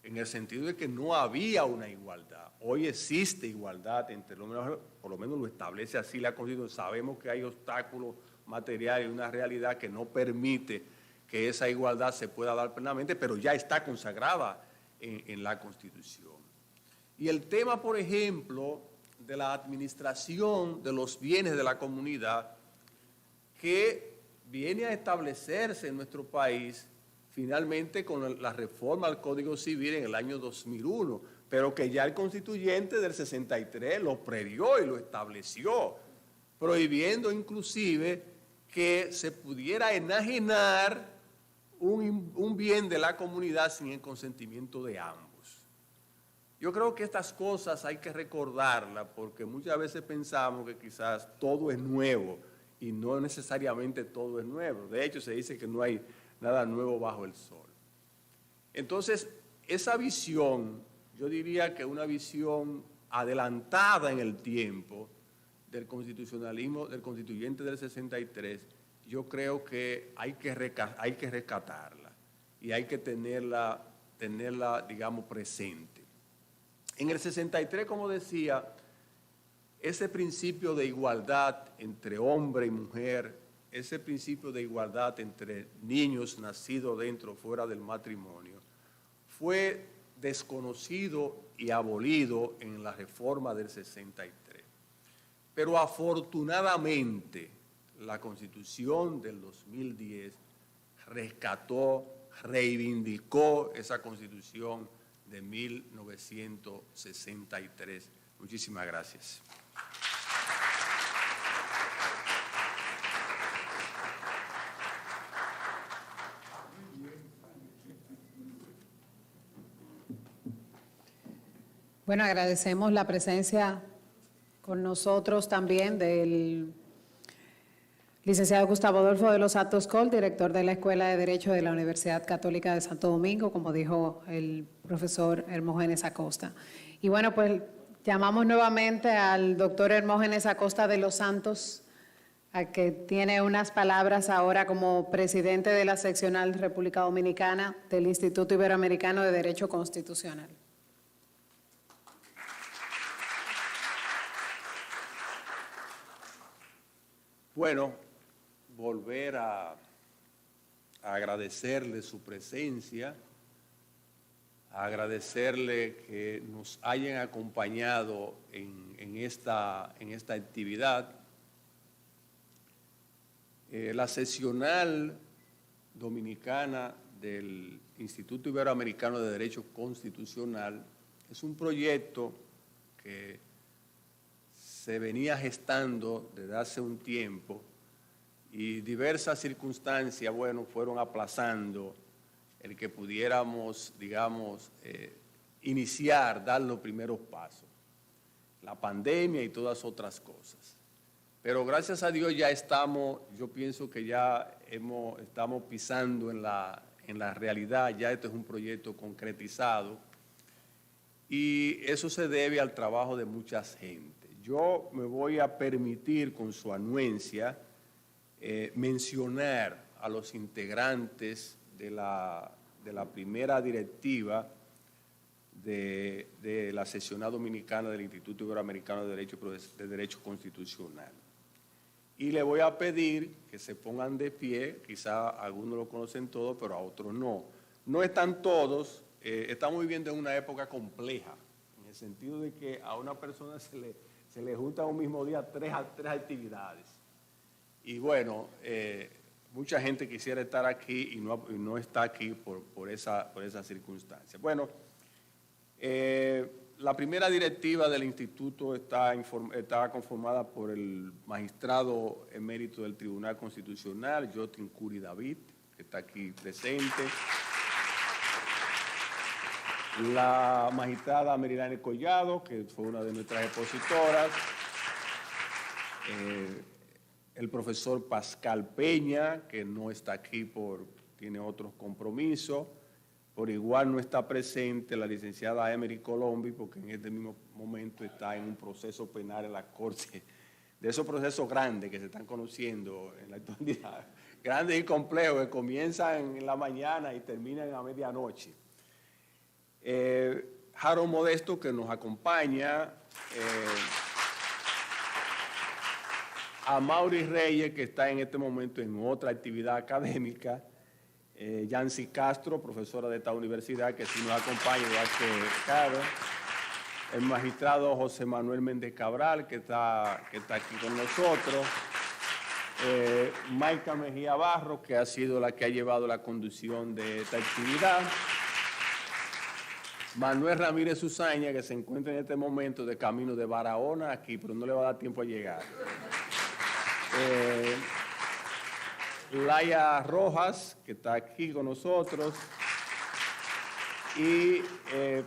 en el sentido de que no había una igualdad. Hoy existe igualdad entre los hombres, por lo menos lo establece así la Constitución. Sabemos que hay obstáculos materiales y una realidad que no permite que esa igualdad se pueda dar plenamente, pero ya está consagrada en la Constitución. Y el tema, por ejemplo, de la administración de los bienes de la comunidad, que viene a establecerse en nuestro país finalmente con la reforma al Código Civil en el año 2001, pero que ya el constituyente del 63 lo previó y lo estableció, prohibiendo inclusive que se pudiera enajenar un bien de la comunidad sin el consentimiento de ambos. Yo creo que estas cosas hay que recordarlas porque muchas veces pensamos que quizás todo es nuevo y no necesariamente todo es nuevo. De hecho, se dice que no hay nada nuevo bajo el sol. Entonces, esa visión, yo diría que una visión adelantada en el tiempo del constitucionalismo, del constituyente del 63, yo creo que hay que rescatarla y hay que tenerla, digamos, presente. En el 63, como decía, ese principio de igualdad entre hombre y mujer, ese principio de igualdad entre niños nacidos dentro o fuera del matrimonio, fue desconocido y abolido en la reforma del 63. Pero afortunadamente, la Constitución del 2010 rescató, reivindicó esa Constitución de 1963. Muchísimas gracias. Bueno, agradecemos la presencia con nosotros también del licenciado Gustavo Adolfo de los Santos Coll, director de la Escuela de Derecho de la Universidad Católica de Santo Domingo, como dijo el profesor Hermógenes Acosta. Y bueno, pues llamamos nuevamente al doctor Hermógenes Acosta de los Santos, a que tiene unas palabras ahora como presidente de la seccional República Dominicana del Instituto Iberoamericano de Derecho Constitucional. Bueno, volver a agradecerle su presencia, a agradecerle que nos hayan acompañado en esta actividad. La seccional dominicana del Instituto Iberoamericano de Derecho Constitucional es un proyecto que se venía gestando desde hace un tiempo y diversas circunstancias, bueno, fueron aplazando el que pudiéramos, digamos, dar los primeros pasos. La pandemia y todas otras cosas. Pero gracias a Dios ya estamos, yo pienso que ya estamos pisando en la realidad, ya este es un proyecto concretizado y eso se debe al trabajo de mucha gente. Yo me voy a permitir, con su anuencia, mencionar a los integrantes de la primera directiva, de la seccional dominicana del Instituto Iberoamericano de Derecho Constitucional. Y le voy a pedir que se pongan de pie, quizá algunos lo conocen todos, pero a otros no. No están todos, estamos viviendo en una época compleja, en el sentido de que a una persona se le juntan un mismo día tres actividades. Y bueno, mucha gente quisiera estar aquí y no está aquí por esa circunstancia. Bueno, la primera directiva del instituto está conformada por el magistrado emérito del Tribunal Constitucional, Jotin Curi David, que está aquí presente. La magistrada Merilane Collado, que fue una de nuestras expositoras. El profesor Pascal Peña, que no está aquí tiene otros compromisos. Por igual no está presente la licenciada Emery Colombi, porque en este mismo momento está en un proceso penal en la Corte, de esos procesos grandes que se están conociendo en la actualidad, grandes y complejos, que comienzan en la mañana y terminan a medianoche. Harold Modesto, que nos acompaña, a Mauri Reyes, que está en este momento en otra actividad académica, Yancy Castro, profesora de esta universidad, que sí nos acompaña, igual que Caro, el magistrado José Manuel Méndez Cabral, que está aquí con nosotros, Maica Mejía Barro, que ha sido la que ha llevado la conducción de esta actividad, Manuel Ramírez Usaña, que se encuentra en este momento de camino de Barahona aquí, pero no le va a dar tiempo a llegar. Laia Rojas, que está aquí con nosotros, y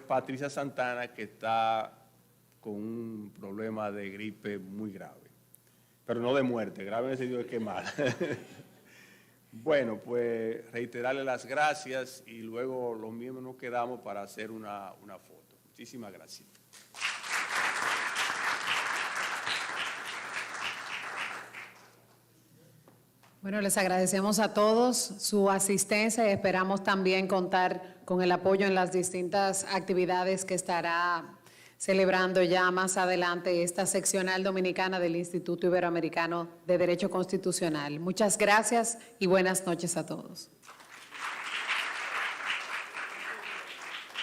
Patricia Santana, que está con un problema de gripe muy grave, pero no de muerte, grave en el sentido de quemar. Bueno, pues reiterarle las gracias y luego los miembros nos quedamos para hacer una foto. Muchísimas gracias. Bueno, les agradecemos a todos su asistencia y esperamos también contar con el apoyo en las distintas actividades que estará celebrando ya más adelante esta seccional dominicana del Instituto Iberoamericano de Derecho Constitucional. Muchas gracias y buenas noches a todos.